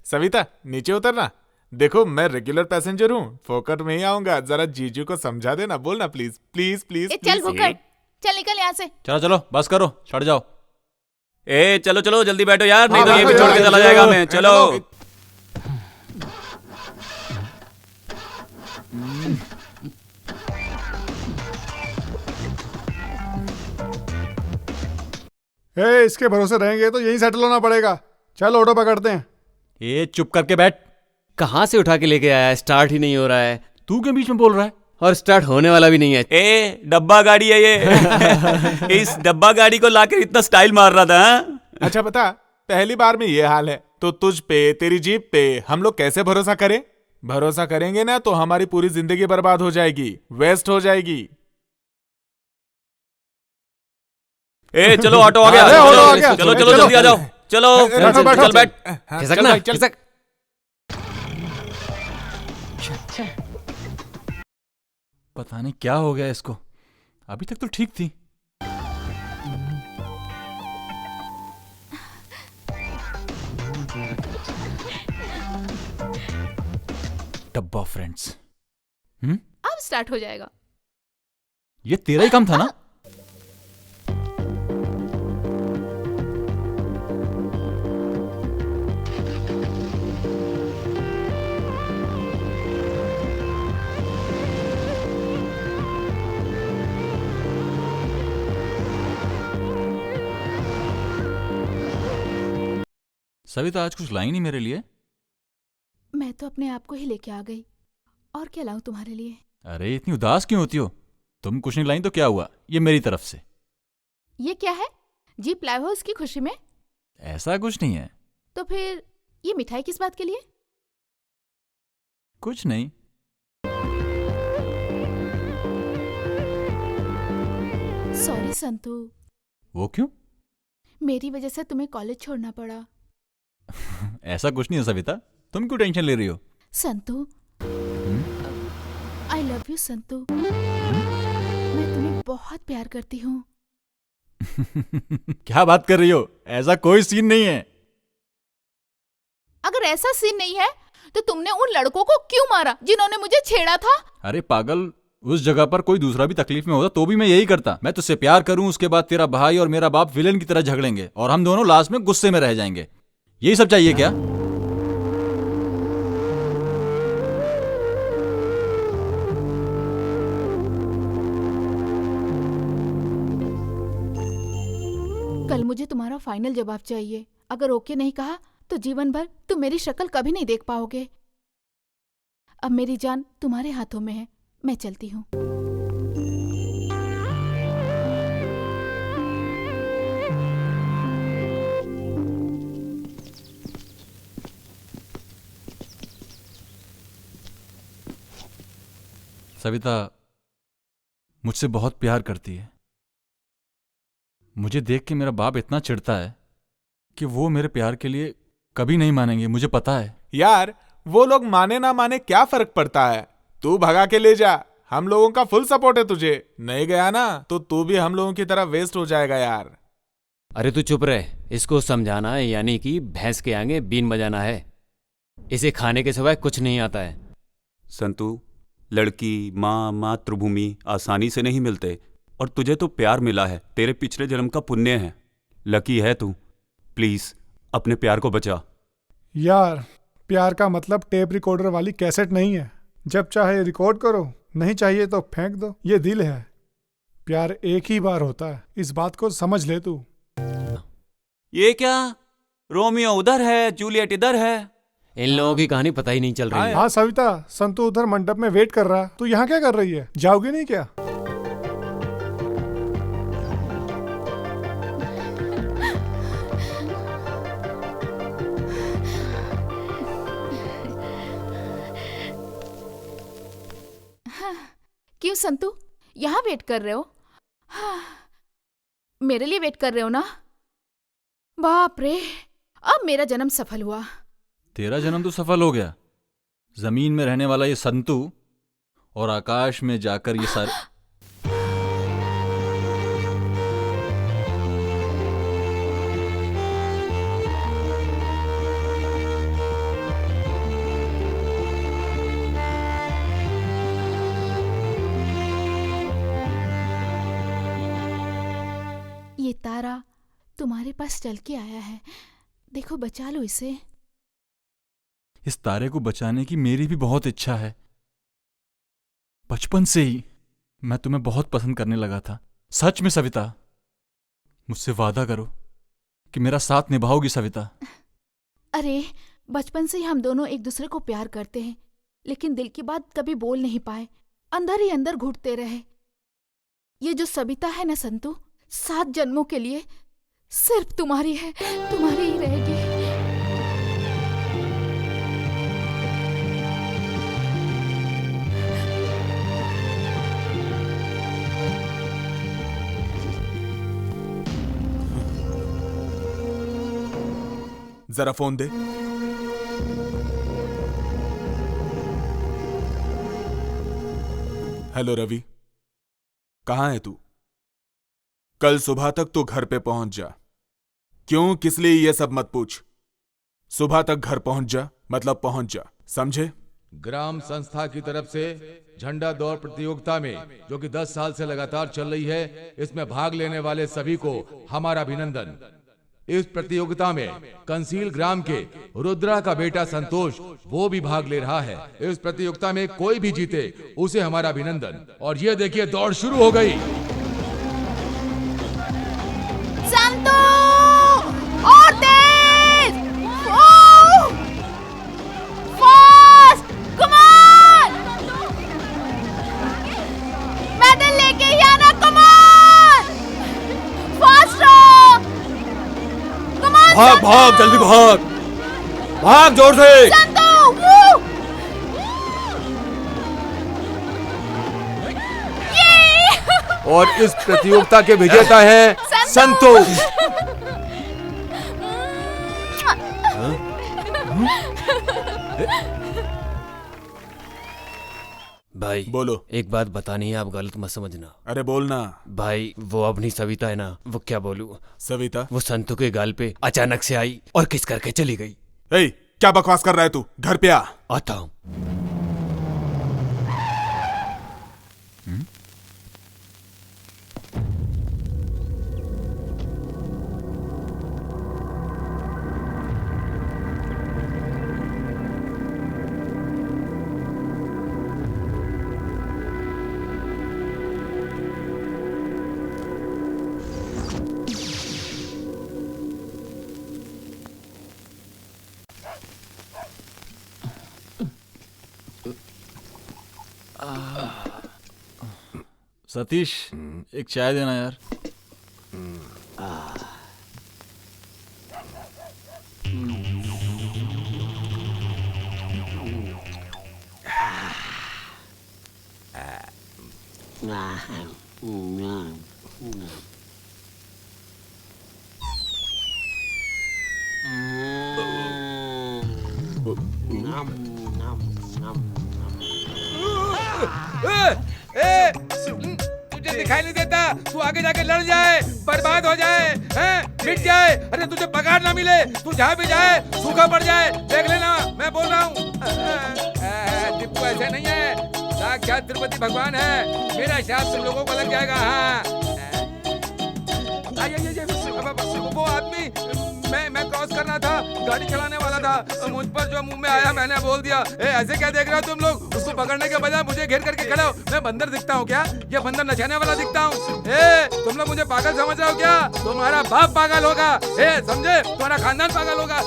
सविता, नीचे उतरना। देखो मैं रेगुलर पैसेंजर हूँ, फोकट में ही आऊंगा। जरा जीजू को समझा देना, बोलना प्लीज प्लीज प्लीज। चल फुकट, चल निकल यहाँ से। चलो चलो बस करो, चढ़ जाओ। ए चलो चलो जल्दी बैठो यार, नहीं तो ये भी छोड़ के चला जाएगा मैं। चलो इसके भरोसे रहेंगे तो यहीं सेटल होना पड़ेगा। चल ऑटो पकड़ते हैं। ये चुप करके बैठ। कहाँ से उठा के लेके आया है? स्टार्ट ही नहीं हो रहा है। तू के बीच में बोल रहा है? और स्टार्ट होने वाला भी नहीं है। ए डब्बा गाड़ी है ये। इस डब्बा गाड़ी को लाकर इतना स्टाइल मार रहा था। अच्छा बता, पहली बार में ये हाल है तो तुझ पे, तेरी जीप पे हम लोग कैसे भरोसा करें? भरोसा करेंगे ना तो हमारी पूरी जिंदगी बर्बाद हो जाएगी, वेस्ट हो जाएगी। ए चलो ऑटो आ गया। चलो चलो जल्दी आ जाओ। चलो चल बैठ। खिसक ना, खिसक। पता नहीं क्या हो गया इसको, अभी तक तो ठीक थी। डब्बा फ्रेंड्स। अब स्टार्ट हो जाएगा। ये तेरा ही काम था ना? सविता आज कुछ लाई नहीं मेरे लिए? मैं तो अपने आप को ही लेके आ गई, और क्या लाऊं तुम्हारे लिए? अरे इतनी उदास क्यों होती हो? तुम कुछ नहीं लाई तो क्या हुआ, ये मेरी तरफ से। ये क्या है? जीप लाए हो उसकी खुशी में? ऐसा कुछ नहीं है। तो फिर ये मिठाई किस बात के लिए? कुछ नहीं। सॉरी संतू, वो क्यों? मेरी वजह से तुम्हें कॉलेज छोड़ना पड़ा। ऐसा कुछ नहीं है सविता, तुम क्यों टेंशन ले रही हो? Santu, I love you Santu. मैं तुम्हें बहुत प्यार करती हूँ। क्या बात कर रही हो? ऐसा कोई सीन नहीं है। अगर ऐसा सीन नहीं है तो तुमने उन लड़कों को क्यों मारा जिन्होंने मुझे छेड़ा था? अरे पागल, उस जगह पर कोई दूसरा भी तकलीफ में होता तो भी मैं यही करता। मैं तुझसे प्यार करूं, उसके बाद तेरा भाई और मेरा बाप विलेन की तरह झगड़ेंगे और हम दोनों लास्ट में गुस्से में रह जाएंगे। यही सब चाहिए क्या? कल मुझे तुम्हारा फाइनल जवाब चाहिए। अगर ओके नहीं कहा तो जीवन भर तुम मेरी शक्ल कभी नहीं देख पाओगे। अब मेरी जान तुम्हारे हाथों में है, मैं चलती हूँ। सविता मुझसे बहुत प्यार करती है। मुझे देख के मेरा बाप इतना चिढ़ता है कि वो मेरे प्यार के लिए कभी नहीं मानेंगे, मुझे पता है। यार वो लोग माने ना माने क्या फर्क पड़ता है? तू भगा के ले जा, हम लोगों का फुल सपोर्ट है तुझे। नहीं गया ना तो तू भी हम लोगों की तरह वेस्ट हो जाएगा यार। अरे तू चुप रहे, इसको समझाना है यानी कि भैंस के आगे बीन बजाना है। इसे खाने के सिवाय कुछ नहीं आता है। संतु, लड़की, माँ, मातृभूमि आसानी से नहीं मिलते, और तुझे तो प्यार मिला है, तेरे पिछले जन्म का पुण्य है। लकी है तू। प्लीज अपने प्यार को बचा। यार प्यार का मतलब टेप रिकॉर्डर वाली कैसेट नहीं है। जब चाहे रिकॉर्ड करो, नहीं चाहिए तो फेंक दो। ये दिल है, प्यार एक ही बार होता है, इस बात को समझ ले तू। ये क्या, रोमियो उधर है, जूलियट इधर है। इन लोगों की कहानी पता ही नहीं चल रही है। हाँ सविता, संतू उधर मंडप में वेट कर रहा है, तू यहाँ क्या कर रही है? जाओगी नहीं क्या? क्यों संतू, यहाँ वेट कर रहे हो? हाँ, मेरे लिए वेट कर रहे हो ना? बाप रे, अब मेरा जन्म सफल हुआ। तेरा जन्म तो सफल हो गया। जमीन में रहने वाला ये संतू और आकाश में जाकर ये सारे ये तारा तुम्हारे पास चल के आया है, देखो बचा लो इसे। इस तारे को बचाने की मेरी भी बहुत इच्छा है। बचपन से ही मैं तुम्हें बहुत पसंद करने लगा था। सच में सविता, मुझसे वादा करो कि मेरा साथ निभाओगी सविता। अरे बचपन से ही हम दोनों एक दूसरे को प्यार करते हैं, लेकिन दिल की बात कभी बोल नहीं पाए, अंदर ही अंदर घुटते रहे। ये जो सविता है ना संतू, 7 जन्मों के लिए सिर्फ तुम्हारी है, तुम्हारी ही रहेगी। जरा फोन दे। हेलो रवि, कहाँ है तू? कल सुबह तक तो घर पे पहुंच जा। क्यों, किस लिए, ये सब मत पूछ। सुबह तक घर पहुंच जा, मतलब पहुंच जा, समझे? ग्राम संस्था की तरफ से झंडा दौड़ प्रतियोगिता में, जो कि 10 साल से लगातार चल रही है, इसमें भाग लेने वाले सभी को हमारा अभिनंदन। इस प्रतियोगिता में कंसील ग्राम के रुद्रा का बेटा संतोष, वो भी भाग ले रहा है। इस प्रतियोगिता में कोई भी जीते उसे हमारा अभिनंदन। और ये देखिए, दौड़ शुरू हो गई। संतू, और तेज, भाग भाग जल्दी भाग, भाग जोर से। संतू, वो! ये! और इस प्रतियोगिता के विजेता हैं संतोष। भाई बोलो। एक बात बतानी है, आप गलत मत समझना। अरे बोलना भाई, वो अपनी सविता है ना, वो क्या बोलूं, सविता वो संतू के गाल पे अचानक से आई और किस करके चली गई। ए, क्या बकवास कर रहा है तू? घर पे आ। आता हूं। सतीश, एक चाय देना यार। तुझे दिखाई नहीं देता? तू आगे जाके लड़ जाए, बर्बाद हो जाए, हैं, मिट जाए। अरे तुझे पगार ना मिले, तू जहाँ भी जाए सूखा पड़ जाए। देख लेना, मैं बोल रहा हूँ। टिप्पू ऐसे नहीं है, साक्षात तिरुपति भगवान है। मेरा शाप तुम लोगों को लग जाएगा। हाँ, वो आदमी, मैं क्रॉस करना था, गाड़ी चलाने वाला था, मुझ पर जो मुंह में आया मैंने बोल दिया। ऐसे क्या देख रहे हो तुम लोग? उसको पकड़ने के बजाय मुझे घेर करके खड़े हो। मैं बंदर दिखता हूँ क्या? ये बंदर नचाने वाला दिखता हूँ? तुम लोग मुझे पागल समझ रहे हो क्या? तुम्हारा बाप पागल होगा, समझे? तुम्हारा खानदान पागल होगा,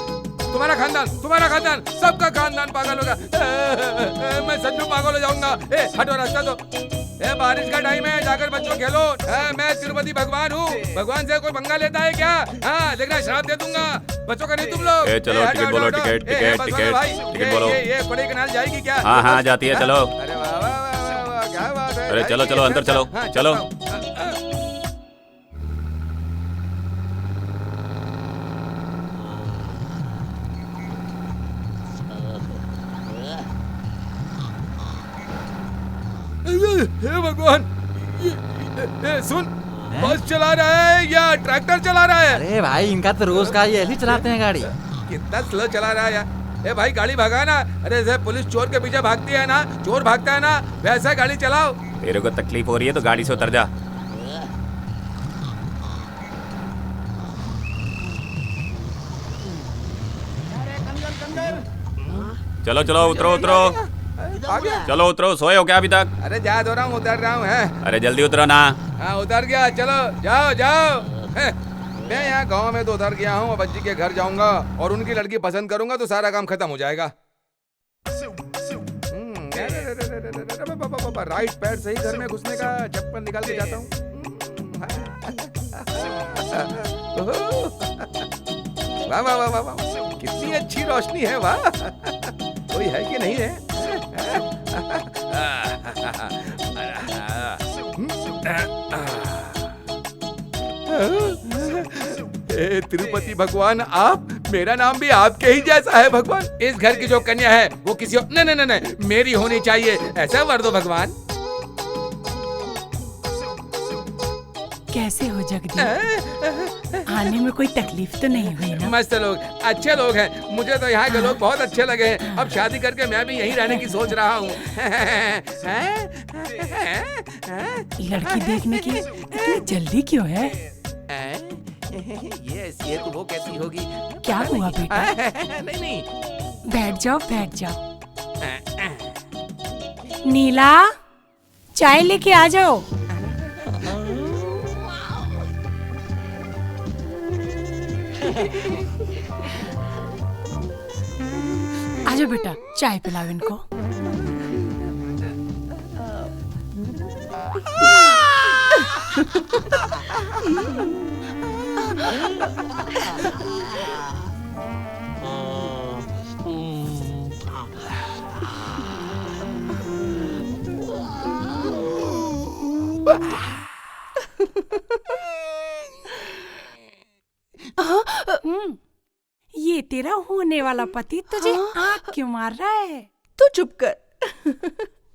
तुम्हारा खानदान, सबका खानदान पागल होगा। मैं सच में पागल हो जाऊंगा। हटो, रास्ता दो। बारिश का टाइम है, जाकर बच्चों खेलो। मैं तिरुपति भगवान हूँ, भगवान से कोई पंगा लेता है क्या? हाँ, लेकिन श्राप दे दूंगा बच्चों का, नहीं तुम लोग। चलो टिकट बोलो, टिकट बोलो। ये कोडाईकनाल जाएगी क्या? हाँ जाती है, चलो। अरे वाह वाह वाह वाह, क्या बात है। अरे चलो अंदर चलो, चलो। हे भगवान, सुन, बस चला रहा है या ट्रैक्टर चला रहा है? अरे भाई, इनका तो रोज का ये ऐसे चलाते हैं गाड़ी। कितना स्लो चला रहा है यार। भाई गाड़ी भगा ना। अरे जैसे पुलिस चोर के पीछे भागती है ना, चोर भागता है ना, वैसा गाड़ी चलाओ। तेरे को तकलीफ हो रही है तो गाड़ी से उतर जा। चलो उतरो। चलो उतरो, सोए हो क्या अभी तक? अरे जा दो रहा हूँ, उतर रहा हूँ। अरे जल्दी उतरो ना। हाँ, उतर गया, चलो जाओ। मैं यहाँ गांव में तो उतर गया हूँ, अब अज्जी के घर जाऊंगा और उनकी लड़की पसंद करूंगा तो सारा काम खत्म हो जाएगा। राइट पैर सही घर में घुसने का, चप्पल निकाल के जाता हूँ। वाह वाह वाह वाह, कितनी अच्छी रोशनी है। वाह, कोई है कि नहीं है? तिरुपति भगवान, आप, मेरा नाम भी आपके ही जैसा है भगवान। इस घर की जो कन्या है वो किसी और नहीं, मेरी होनी चाहिए, ऐसा वर दो भगवान। कैसे हो जगदीश? आने में कोई तकलीफ तो नहीं हुई ना? मस्त लोग, अच्छे लोग हैं। मुझे तो यहाँ के लोग बहुत अच्छे लगे हैं। अब शादी करके मैं भी यहीं रहने की सोच रहा हूँ। लड़की देखने की इतनी जल्दी क्यों है? ये तो वो कैसी होगी? क्या हुआ बेटा? नहीं। बैठ जाओ। नीला, चाय लेके आ जाओ। आजो बेटा, चाय पिलाओ इनको। ये तेरा होने वाला पति तुझे आँख क्यों मार रहा है? तू चुप कर।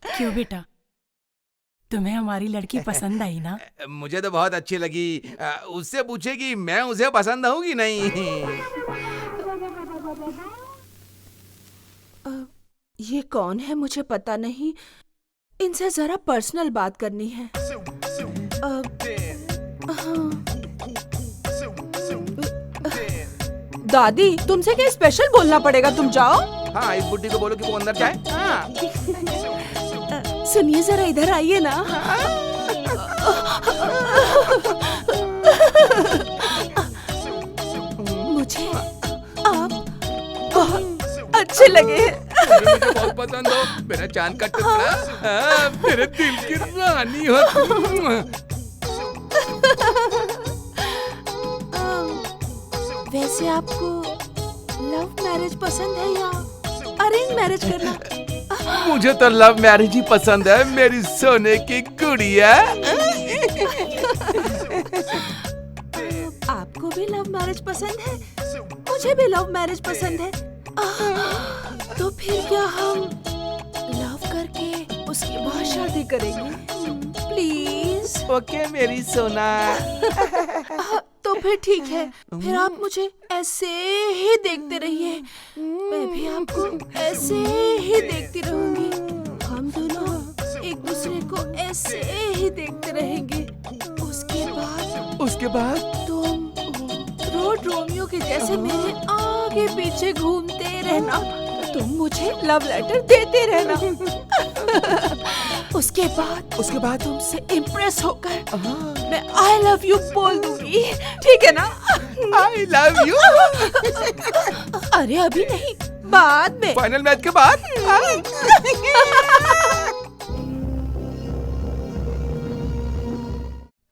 क्यों बेटा, तुम्हें हमारी लड़की पसंद आई ना? मुझे तो बहुत अच्छी लगी। उससे पूछे कि मैं उसे पसंद आऊं कि नहीं। ये कौन है मुझे पता नहीं, इनसे जरा पर्सनल बात करनी है। दादी, तुमसे क्या स्पेशल बोलना पड़ेगा, तुम जाओ। हाँ, इस बुड्ढी को बोलो कि वो अंदर जाए। हाँ। सुनिए, जरा इधर आइए ना। मुझे आप बहुत अच्छे लगे। मुझे बहुत पसंद हो, मेरा चांद का टुकड़ा, मेरे दिल की रानी हो तुम। वैसे आपको लव मैरिज पसंद है या अरेंज मैरिज करना? मुझे तो लव मैरिज ही पसंद है, मेरी सोने की गुड़िया। आपको भी लव मैरिज पसंद है? मुझे भी लव मैरिज पसंद है। तो फिर क्या हम लव करके उसके बाद शादी करेंगे? प्लीज। ओके मेरी सोना। तो फिर ठीक है, फिर आप मुझे ऐसे ही देखते रहिए, मैं भी आपको ऐसे ही देखती रहूंगी। हम दोनों एक दूसरे को ऐसे ही देखते रहेंगे। उसके बाद तुम रोड रोमियो के जैसे मेरे आगे पीछे घूमते रहना, तुम मुझे लव लेटर देते रहना। उसके बाद तुमसे इम्प्रेस होकर मैं आई लव यू बोल दूंगी, ठीक है ना? I love you. अरे अभी नहीं, बाद में, फाइनल मैच के बाद।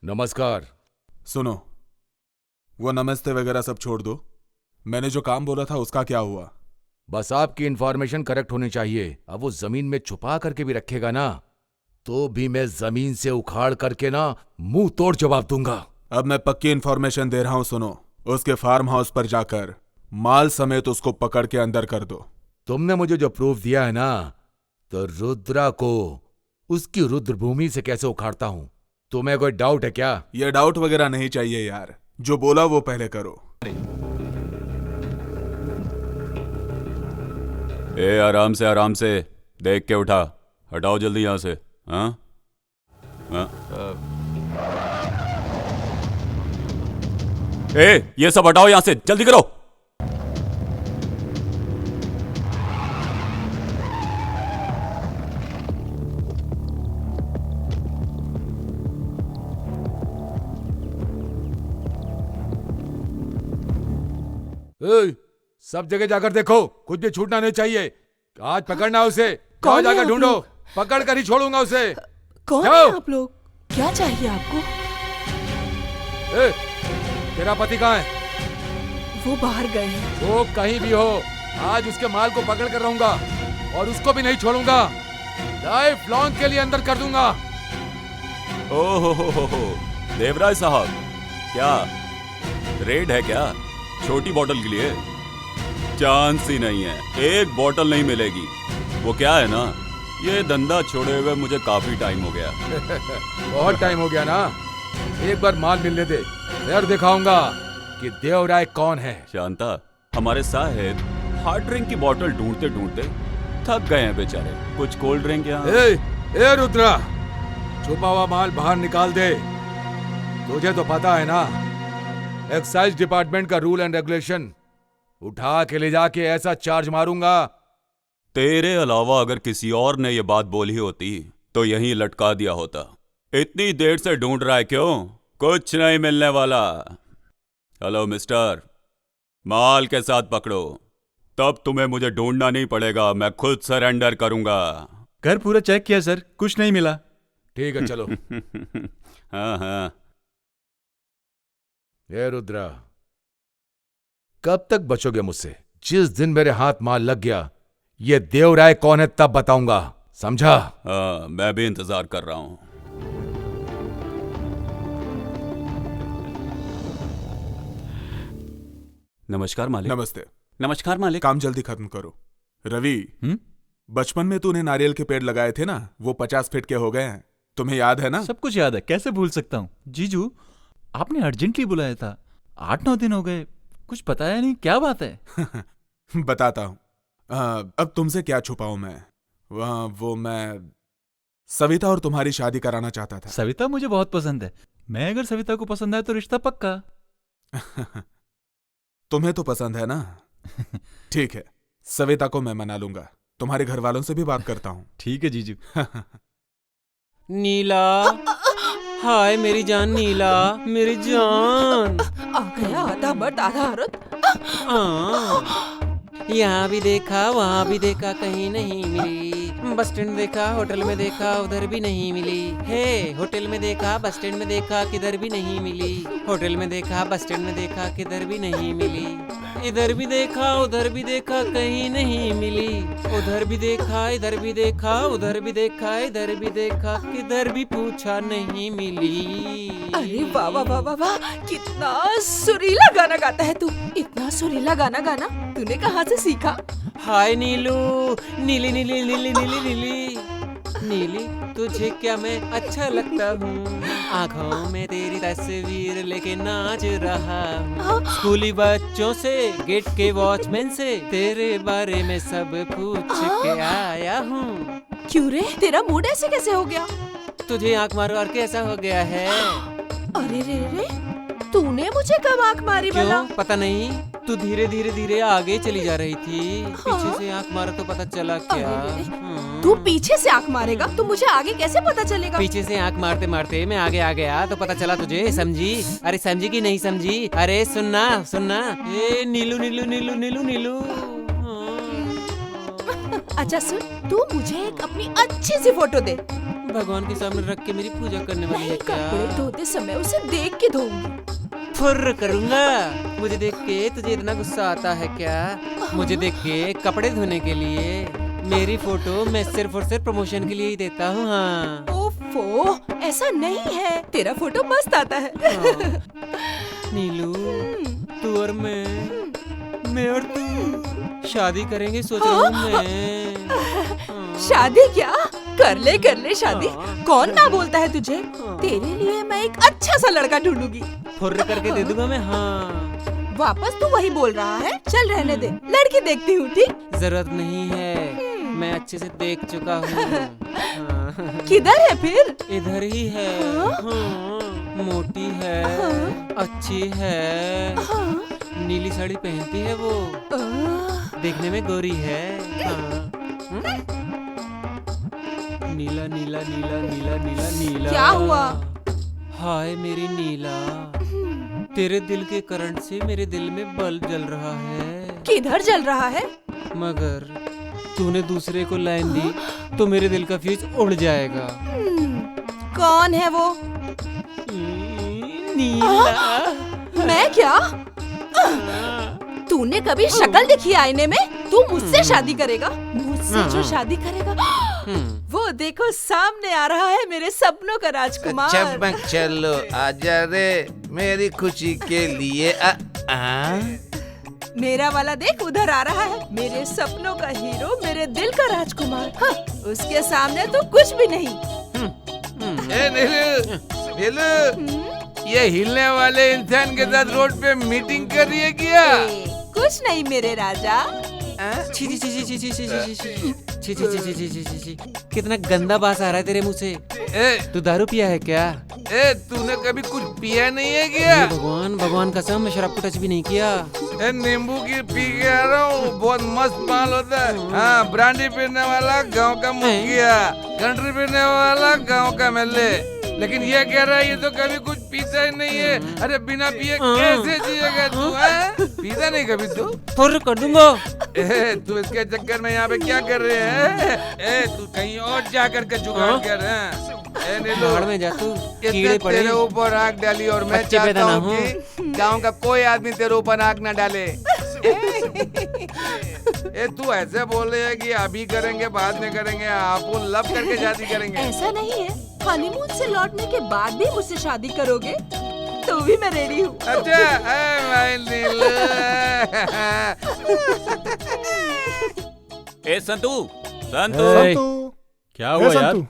नमस्कार। सुनो, वो नमस्ते वगैरह सब छोड़ दो। मैंने जो काम बोला था उसका क्या हुआ? बस आपकी इंफॉर्मेशन करेक्ट होनी चाहिए। अब वो जमीन में छुपा करके भी रखेगा ना, तो भी मैं जमीन से उखाड़ करके ना मुंह तोड़ जवाब दूंगा। अब मैं पक्की इंफॉर्मेशन दे रहा हूं, सुनो। उसके फार्म हाउस पर जाकर माल समेत उसको पकड़ के अंदर कर दो। तुमने मुझे जो प्रूफ दिया है ना, तो रुद्रा को उसकी रुद्रभूमि से कैसे उखाड़ता हूं, तुम्हें कोई डाउट है क्या? ये डाउट वगैरह नहीं चाहिए यार, जो बोला वो पहले करो। ए आराम से देख के उठा, हटाओ जल्दी यहां से। हाँ हाँ। ये सब हटाओ यहां से, जल्दी करो। सब जगह जाकर देखो, कुछ भी छूटना नहीं चाहिए। आज पकड़ना उसे, जाओ जाकर ढूंढो, पकड़ कर ही छोड़ूंगा उसे। कौन है आप लोग? क्या चाहिए आपको? तेरा पति कहाँ है? वो बाहर गए हैं। वो कहीं भी हो, आज उसके माल को पकड़ कर रहूंगा और उसको भी नहीं छोड़ूंगा। लाइफ लॉन्ग के लिए अंदर कर दूंगा। ओहो देवराज साहब, क्या रेड है क्या? छोटी बोतल के लिए चांस ही नहीं है, एक बोतल नहीं मिलेगी। वो क्या है ना, ये धंधा छोड़े हुए मुझे काफी टाइम हो गया। बहुत टाइम हो गया ना, एक बार माल मिलने दे, फिर दिखाऊंगा कि देवराय कौन है। शांता, हमारे साहेब हार्ड ड्रिंक की बोतल ढूंढते ढूंढते थक गए हैं बेचारे। कुछ कोल्ड ड्रिंक यहाँ? ए रुद्रा, छुपा हुआ माल बाहर निकाल दे। तुझे तो पता है ना, एक्साइज डिपार्टमेंट का रूल एंड रेगुलेशन। उठा के ले जाके ऐसा चार्ज मारूंगा। तेरे अलावा अगर किसी और ने ये बात बोली होती तो यहीं लटका दिया होता। इतनी देर से ढूंढ रहा है क्यों? कुछ नहीं मिलने वाला। हेलो मिस्टर, माल के साथ पकड़ो, तब तुम्हें मुझे ढूंढना नहीं पड़ेगा, मैं खुद सरेंडर करूंगा। घर पूरा चेक किया सर, कुछ नहीं मिला। ठीक है चलो। हाँ हाँ। हे रुद्रा, कब तक बचोगे मुझसे? जिस दिन मेरे हाथ मार लग गया, ये देवराय कौन है तब बताऊंगा, समझा? हाँ, मैं भी इंतजार कर रहा हूं। नमस्कार मालिक। नमस्ते। नमस्कार मालिक। काम जल्दी खत्म करो। रवि, बचपन में तूने नारियल के पेड़ लगाए थे ना, वो 50 फीट के हो गए हैं, तुम्हें याद है ना? सब कुछ याद है, कैसे भूल सकता हूँ। जीजू, आपने अर्जेंटली बुलाया था, 8-9 दिन हो गए, कुछ बताया नहीं, क्या बात है? बताता हूँ। अब तुमसे क्या छुपाऊं मैं? वो मैं सविता और तुम्हारी शादी कराना चाहता था। सविता मुझे बहुत पसंद है। मैं अगर सविता को पसंद आए तो रिश्ता पक्का। तुम्हें तो पसंद है ना? ठीक है, सविता को मैं मना लूंगा। तुम्हारे घर वालों से भी बात करता हूँ। ठीक है जीजू। नीला, हाय मेरी जान नीला, मेरी जान। आ गया आधा मर्द आधा औरत। यहाँ भी देखा वहाँ भी देखा, कहीं नहीं मिली। बस स्टैंड देखा, होटल में देखा, उधर भी नहीं मिली। हे, होटल में देखा, बस स्टैंड में देखा, किधर भी नहीं मिली। होटल में देखा, बस स्टैंड में देखा, किधर भी नहीं मिली। इधर भी देखा, उधर भी देखा, कहीं नहीं मिली। उधर भी देखा, इधर भी देखा, उधर भी देखा, इधर भी देखा, किधर भी पूछा नहीं मिली। अरे वाह वाह वाह वाह वाह, कितना सुरीला गाना गाता है तू। इतना सुरीला गाना गाना तूने कहाँ से सीखा? हाय नीलू, नीली नीली नीली नीली नीली नीली, तुझे क्या मैं अच्छा लगता हूँ? आँखों में तेरी तस्वीर लेके नाच रहा हूँ। स्कूली बच्चों से, गेट के वॉचमैन से तेरे बारे में सब पूछ के आया हूँ। क्यों रे, तेरा मूड ऐसे कैसे हो गया? तुझे आँख मार मार के ऐसा हो गया है। अरे रे रे, तूने मुझे कब आँख मारी भला? क्यों पता नहीं, तू धीरे धीरे धीरे आगे चली जा रही थी। पीछे से आँख मारा तो पता चला क्या? तू पीछे से आँख मारेगा तो मुझे आगे कैसे पता चलेगा? पीछे से आँख मारते मारते मैं आगे आ गया तो पता चला तुझे, समझी? अरे समझी कि नहीं समझी? अरे सुनना सुनना, ए नीलू नीलू नीलू नीलू नीलू। अच्छा सुन, तू मुझे एक अपनी अच्छी सी फोटो दे। भगवान के सामने रख के मेरी पूजा करने वाली है क्या? कपड़े धोते समय उसे देख के धोऊंगी। फुर्र करूंगा। मुझे देख के तुझे इतना गुस्सा आता है क्या? मुझे देख के कपड़े धोने के लिए मेरी फोटो मैं सिर्फ और सिर्फ प्रमोशन के लिए ही देता हूँ। हाँ ओफो, ऐसा नहीं है, तेरा फोटो मस्त आता है। नीलू, तू और मैं और तू शादी करेंगे सोच रहा हूँ मैं। शादी क्या? कर ले शादी। कौन ना बोलता है तुझे? तेरे लिए मैं एक अच्छा सा लड़का ढूंढूंगी। फुर्र करके दे दूंगा मैं। हाँ वापस तू वही बोल रहा है? चल रहने दे, लड़की देखती हूँ। ठीक, जरूरत नहीं है, मैं अच्छे से देख चुका हूँ। किधर है फिर? इधर ही है। मोटी है, अच्छी है, नीली साड़ी पहनती है वो, देखने में गोरी है। नीला नीला नीला नीला नीला नीला। क्या हुआ? हाय मेरी नीला, तेरे दिल के करंट से मेरे दिल में बल्ब जल रहा है। किधर जल रहा है? मगर तूने दूसरे को लाइन दी तो मेरे दिल का फ्यूज उड़ जाएगा। कौन है वो? नीला। मैं क्या? तूने कभी शक्ल देखी आईने में? तू मुझसे शादी करेगा? मुझसे जो शादी करेगा वो देखो सामने आ रहा है मेरे सपनों का राजकुमार। चमक चलो आजा रे मेरी खुशी के लिए। मेरा वाला देख उधर आ रहा है, मेरे सपनों का हीरो, मेरे दिल का राजकुमार। हाँ, उसके सामने तो कुछ भी नहीं। नीलू, ये हिलने वाले इंसान के साथ रोड पे मीटिंग कर रही है क्या? कुछ नहीं मेरे राजा। छी छी छी छी छी छी छी छी छी छी छी छी छी छी छी, कितना गंदा बास आ रहा है तेरे मुंह से। तू दारू पिया है क्या? तूने कभी कुछ पिया नहीं है क्या? भगवान भगवान कसम, मैं शराब को टच भी नहीं किया। नींबू की पी के आ रहा हूँ, बहुत मस्त माल होता है। हाँ, ब्रांडी पीने वाला गांव का मुखिया, कंट्री पीने वाला गांव का मेले। लेकिन ये कह रहा है ये तो कभी कुछ पीता ही नहीं है। अरे बिना पिए कैसे जिएगा तू? पीता नहीं कभी तू? और कर दूंगा। तू इसके चक्कर में यहाँ पे क्या कर रहे हैं? तू कहीं और जा करके जुगाड़ कर रहा है। पहाड़ में जा तू, कीड़े पड़े। तेरे ऊपर आग डाली और मैं चाहता हूँ कि गाँव का कोई आदमी तेरे ऊपर आग ना डाले। तू ऐसे बोल रहे है कि अभी करेंगे बाद में करेंगे, आप लब करके शादी करेंगे। ऐसा नहीं है, हनीमून से लौटने के बाद भी मुझसे शादी करोगे तो भी मैं रेडी हूँ। अच्छा संतू संतू क्या हुआ यार? संतू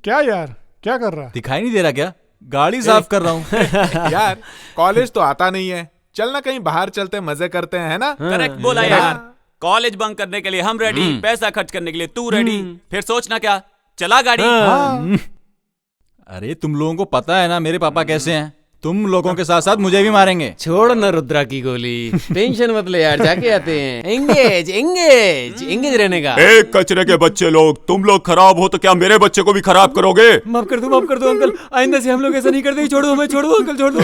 क्या यार, क्या कर रहा है? दिखाई नहीं दे रहा क्या? गाड़ी साफ कर रहा हूँ। यार कॉलेज तो आता नहीं है, चलना कहीं बाहर चलते मजे करते हैं, है ना? करेक्ट बोला यार। कॉलेज बंक करने के लिए हम रेडी, पैसा खर्च करने के लिए तू रेडी, फिर सोचना क्या, चला गाड़ी। अरे तुम लोगों को पता है ना मेरे पापा कैसे हैं? तुम लोगों के साथ साथ मुझे भी मारेंगे। छोड़ ना रुद्रा की गोली, टेंशन मत ले यार, जाके आते हैं। एंगेज एंगेज एंगेज रहने का। एक कचरे के बच्चे लोग, तुम लोग खराब हो तो क्या मेरे बच्चे को भी खराब करोगे? माफ कर दो अंकल, आइंदा से हम लोग ऐसा नहीं करते। छोड़ दो हमें, छोड़ दो अंकल, छोड़ दो।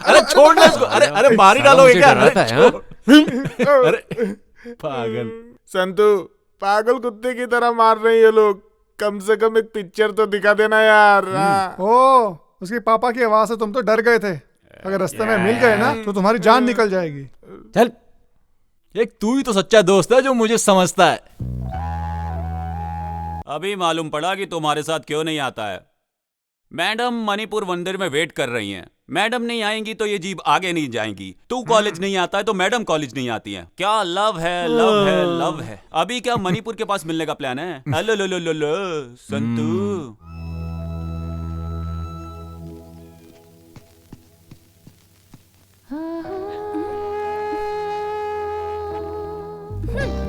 अरे छोड़ना इसको। अरे मार ही डालोगे क्या? अरे पागल संतू, पागल कुत्ते की तरह मार रहे हैं ये लोग। कम से कम एक पिक्चर तो दिखा देना यार। ओ, उसके पापा की आवाज से तुम तो डर गए थे। अगर रास्ते में मिल गए ना तो तुम्हारी जान निकल जाएगी। चल, एक तू ही तो सच्चा दोस्त है जो मुझे समझता है। अभी मालूम पड़ा कि तुम्हारे साथ क्यों नहीं आता है। मैडम मणिपुर मंदिर में वेट कर रही हैं। मैडम नहीं आएंगी तो ये जीप आगे नहीं जाएंगी। तू कॉलेज नहीं आता है तो मैडम कॉलेज नहीं आती हैं। क्या लव है, लव है, लव है। अभी क्या मणिपुर के पास मिलने का प्लान है? हेलो लो लो लो लो संतू।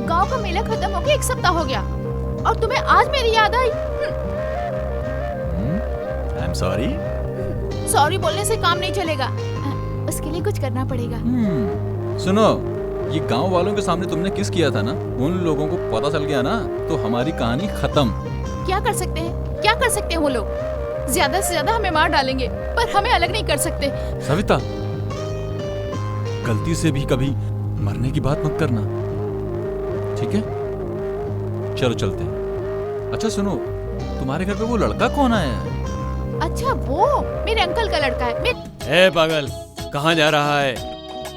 गांव का मेला खत्म हो गया, एक सप्ताह हो गया और तुम्हें आज मेरी याद आई। I am sorry. सॉरी बोलने से काम नहीं चलेगा, उसके लिए कुछ करना पड़ेगा। सुनो, ये गांव वालों के सामने तुमने किस किया था ना, उन लोगों को पता चल गया ना तो हमारी कहानी खत्म। क्या कर सकते हैं, क्या कर सकते हैं वो लोग? ज्यादा से ज्यादा हमें मार डालेंगे, पर हमें अलग नहीं कर सकते। सविता, गलती से भी कभी मरने की बात मत करना, ठीक है? चलो चलते हैं। अच्छा सुनो, तुम्हारे घर पे वो लड़का कौन आया है? अच्छा वो मेरे अंकल का लड़का है। ए पागल, कहाँ जा रहा है?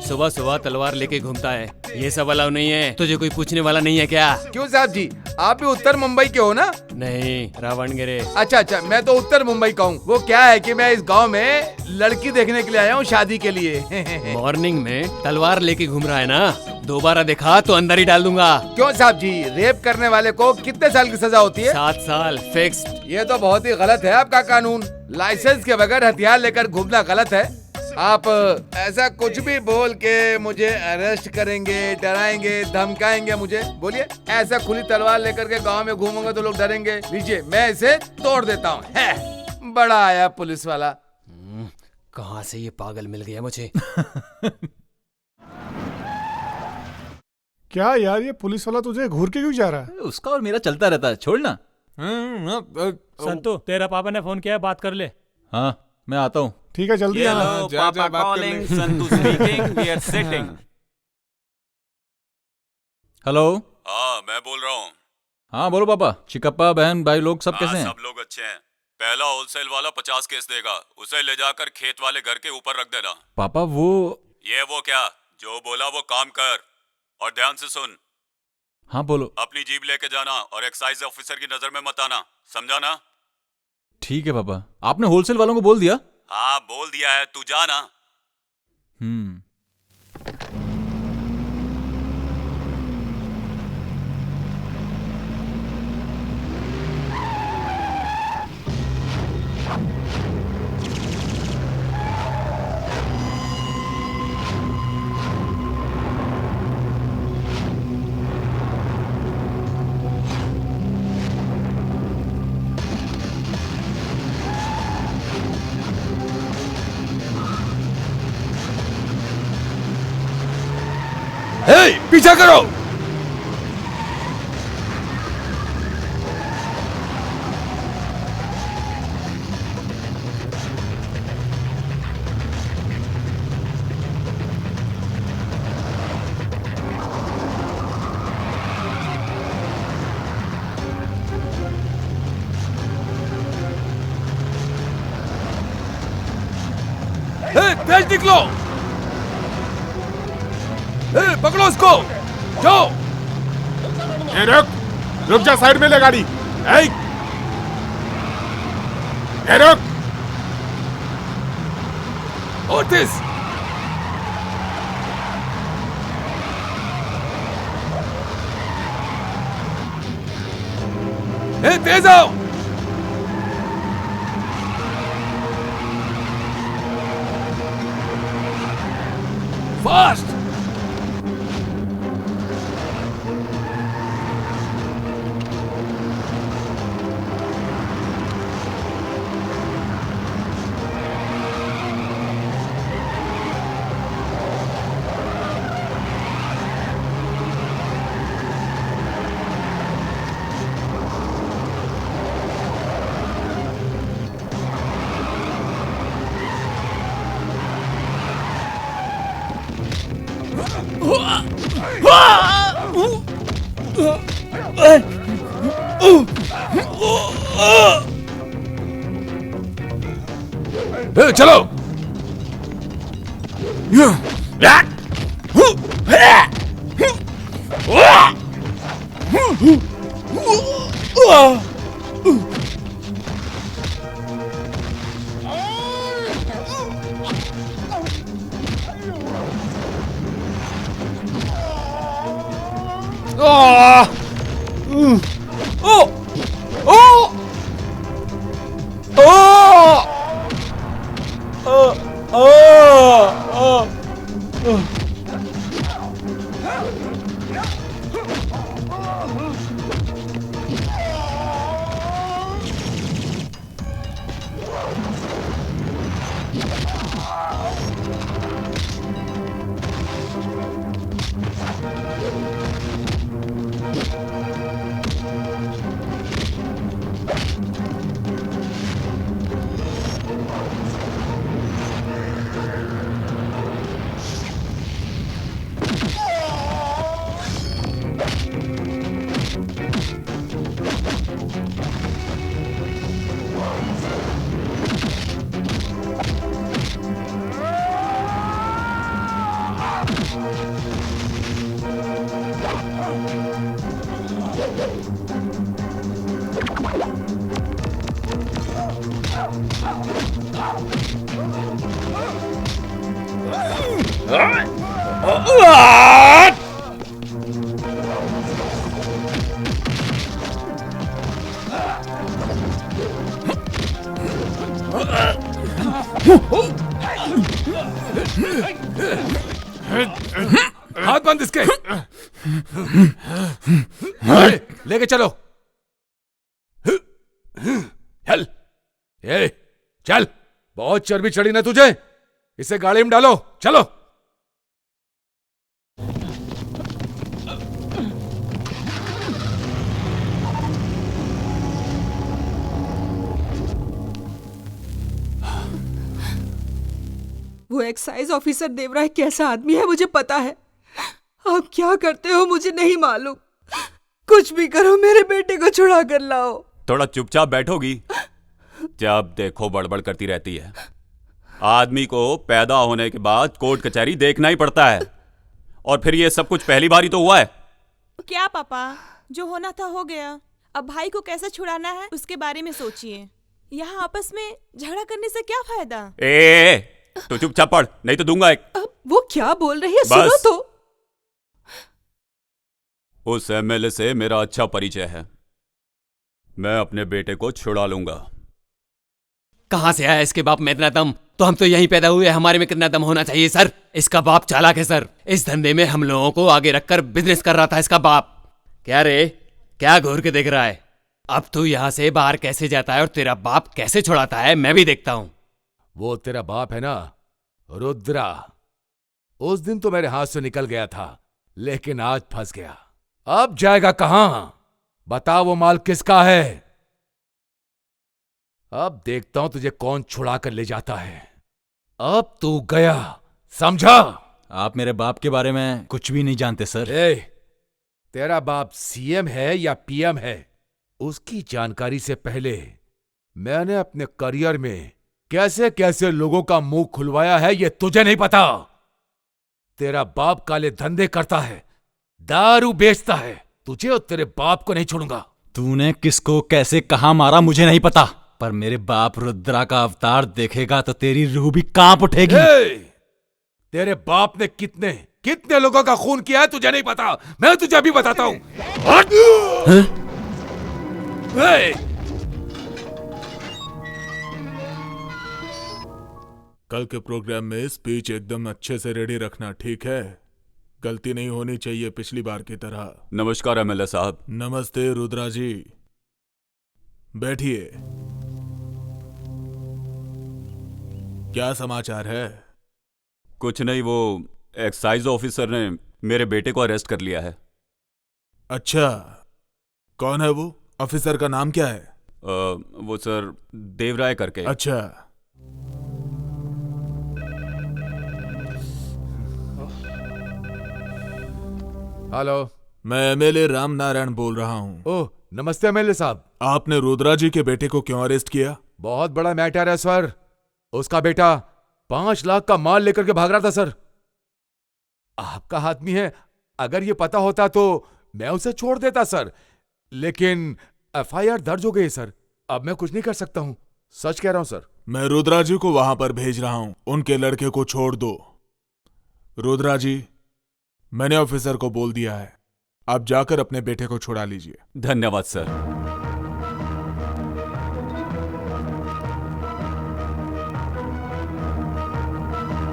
सुबह सुबह तलवार लेके घूमता है। ये सब अलाउ नहीं है। तुझे कोई पूछने वाला नहीं है क्या? क्यों साहब जी, आप भी उत्तर मुंबई के हो ना? नहीं, रावणगिरे। अच्छा, मैं तो उत्तर मुंबई का हूँ। वो क्या है कि मैं इस गांव में लड़की देखने के लिए आया हूँ, शादी के लिए। मॉर्निंग में तलवार लेके घूम रहा है ना? दोबारा देखा तो अंदर ही डाल दूंगा। क्यों साहब जी, रेप करने वाले को कितने साल की सजा होती है? 7 साल फिक्स्ड। ये तो बहुत ही गलत है आपका कानून। लाइसेंस के बगैर हथियार लेकर घूमना गलत है। आप ऐसा कुछ भी बोल के मुझे अरेस्ट करेंगे, डराएंगे, धमकाएंगे मुझे? बोलिए, ऐसा खुली तलवार लेकर के गांव में घूमूंगा तो लोग डरेंगे। लीजिए, मैं इसे तोड़ देता हूँ। बड़ा आया पुलिस वाला। कहाँ से ये पागल मिल गया मुझे? क्या यार, ये पुलिस वाला तुझे घूर के क्यों जा रहा है? उसका और मेरा चलता रहता है, छोड़ना। संतू, तेरा पापा ने फोन किया है, बात कर ले। हाँ, मैं आता हूँ। ठीक है, जल्दी आना। पापा calling, Santu speaking, we are sitting. Hello. हाँ, मैं बोल रहा हूँ। हाँ बोलो पापा। चिकप्पा, बहन, भाई लोग सब कैसे हैं? सब लोग अच्छे हैं। पहला होलसेल वाला 50 केस देगा, उसे ले जाकर खेत वाले घर के ऊपर रख देना। पापा वो क्या, जो बोला वो काम कर और ध्यान से सुन। हाँ बोलो। अपनी जीप लेके जाना और एक्साइज ऑफिसर की नजर में मत आना, समझा ना? ठीक है पापा। आपने होलसेल वालों को बोल दिया? हाँ बोल दिया है, तू जा ना। पीछा करो। तेज निकलो। पकड़ो उसको, जाओ। रुक जा, साइड में ले गाड़ी। रुक। ओटिस, तेज आओ। फास्ट। चलो। हाथ बंद इसके। लेके चलो। चल, चल। बहुत चर्बी चढ़ी ना तुझे, इसे गाड़ी में डालो। चलो। वो एक्साइज ऑफिसर देवराय कैसा आदमी है मुझे पता है। आप क्या करते हो मुझे नहीं मालूम। कुछ भी करो, मेरे बेटे को छुड़ा कर लाओ। थोड़ा चुपचाप बैठोगी? जब देखो बड़बड़ करती रहती है। आदमी को पैदा होने के बाद कोर्ट कचहरी देखना ही पड़ता है, और फिर ये सब कुछ पहली बार ही तो हुआ है। क्या पापा, जो होना था हो गया। अब भाई को कैसे छुड़ाना है उसके बारे में सोचिए। यहाँ आपस में झगड़ा करने से क्या फायदा। तो चुपचाप पढ़, नहीं तो दूंगा एक। अब वो क्या बोल रही है सुनो तो। उस एमएलए से मेरा अच्छा परिचय है, मैं अपने बेटे को छुड़ा लूंगा। कहां से आया इसके बाप में इतना दम? तो हम तो यहीं पैदा हुए, हमारे में कितना दम होना चाहिए सर। इसका बाप चालाक है सर, इस धंधे में हम लोगों को आगे रखकर बिजनेस कर रहा था इसका बाप। क्या रे, क्या घूर के देख रहा है? अब तू यहां से बाहर कैसे जाता है और तेरा बाप कैसे छुड़ाता है, मैं भी देखता हूं। वो तेरा बाप है ना, रुद्रा। उस दिन तो मेरे हाथ से निकल गया था, लेकिन आज फंस गया। अब जाएगा कहां? बता वो माल किसका है? अब देखता हूं तुझे कौन छुड़ा कर ले जाता है। अब तू गया, समझा? आप मेरे बाप के बारे में कुछ भी नहीं जानते सर। तेरा बाप सीएम है या पीएम है, उसकी जानकारी से पहले मैंने अपने करियर में कैसे कैसे लोगों का मुंह खुलवाया है ये तुझे नहीं पता। तेरा बाप काले धंधे करता है, दारू बेचता है। तुझे और तेरे बाप को नहीं छोड़ूंगा। तूने किसको कैसे कहाँ मारा मुझे नहीं पता, पर मेरे बाप रुद्रा का अवतार देखेगा तो तेरी रूह भी कांप उठेगी। तेरे बाप ने कितने कितने लोगों का खून किया है तुझे नहीं पता। मैं तुझे अभी बताता हूं। कल के प्रोग्राम में स्पीच एकदम अच्छे से रेडी रखना, ठीक है? गलती नहीं होनी चाहिए पिछली बार की तरह। नमस्कार एमएलए साहब। नमस्ते रुद्रा जी, बैठिए। क्या समाचार है? कुछ नहीं, वो एक्साइज ऑफिसर ने मेरे बेटे को अरेस्ट कर लिया है। अच्छा, कौन है वो? ऑफिसर का नाम क्या है? वो सर देवराय करके। अच्छा, हेलो, मैं एमएलए राम नारायण बोल रहा हूँ। ओह, नमस्ते एमएलए साहब। आपने रुद्रा जी के बेटे को क्यों अरेस्ट किया? बहुत बड़ा मैटर है सर। उसका बेटा 5 लाख का माल लेकर के भाग रहा था सर। आपका आदमी है, अगर ये पता होता तो मैं उसे छोड़ देता सर, लेकिन एफआईआर दर्ज हो गई सर। अब मैं कुछ नहीं कर सकता हूं, सच कह रहा हूं सर। मैं रुद्रा जी को वहां पर भेज रहा हूं, उनके लड़के को छोड़ दो। रुद्रा जी, मैंने ऑफिसर को बोल दिया है, आप जाकर अपने बेटे को छुड़ा लीजिए। धन्यवाद सर।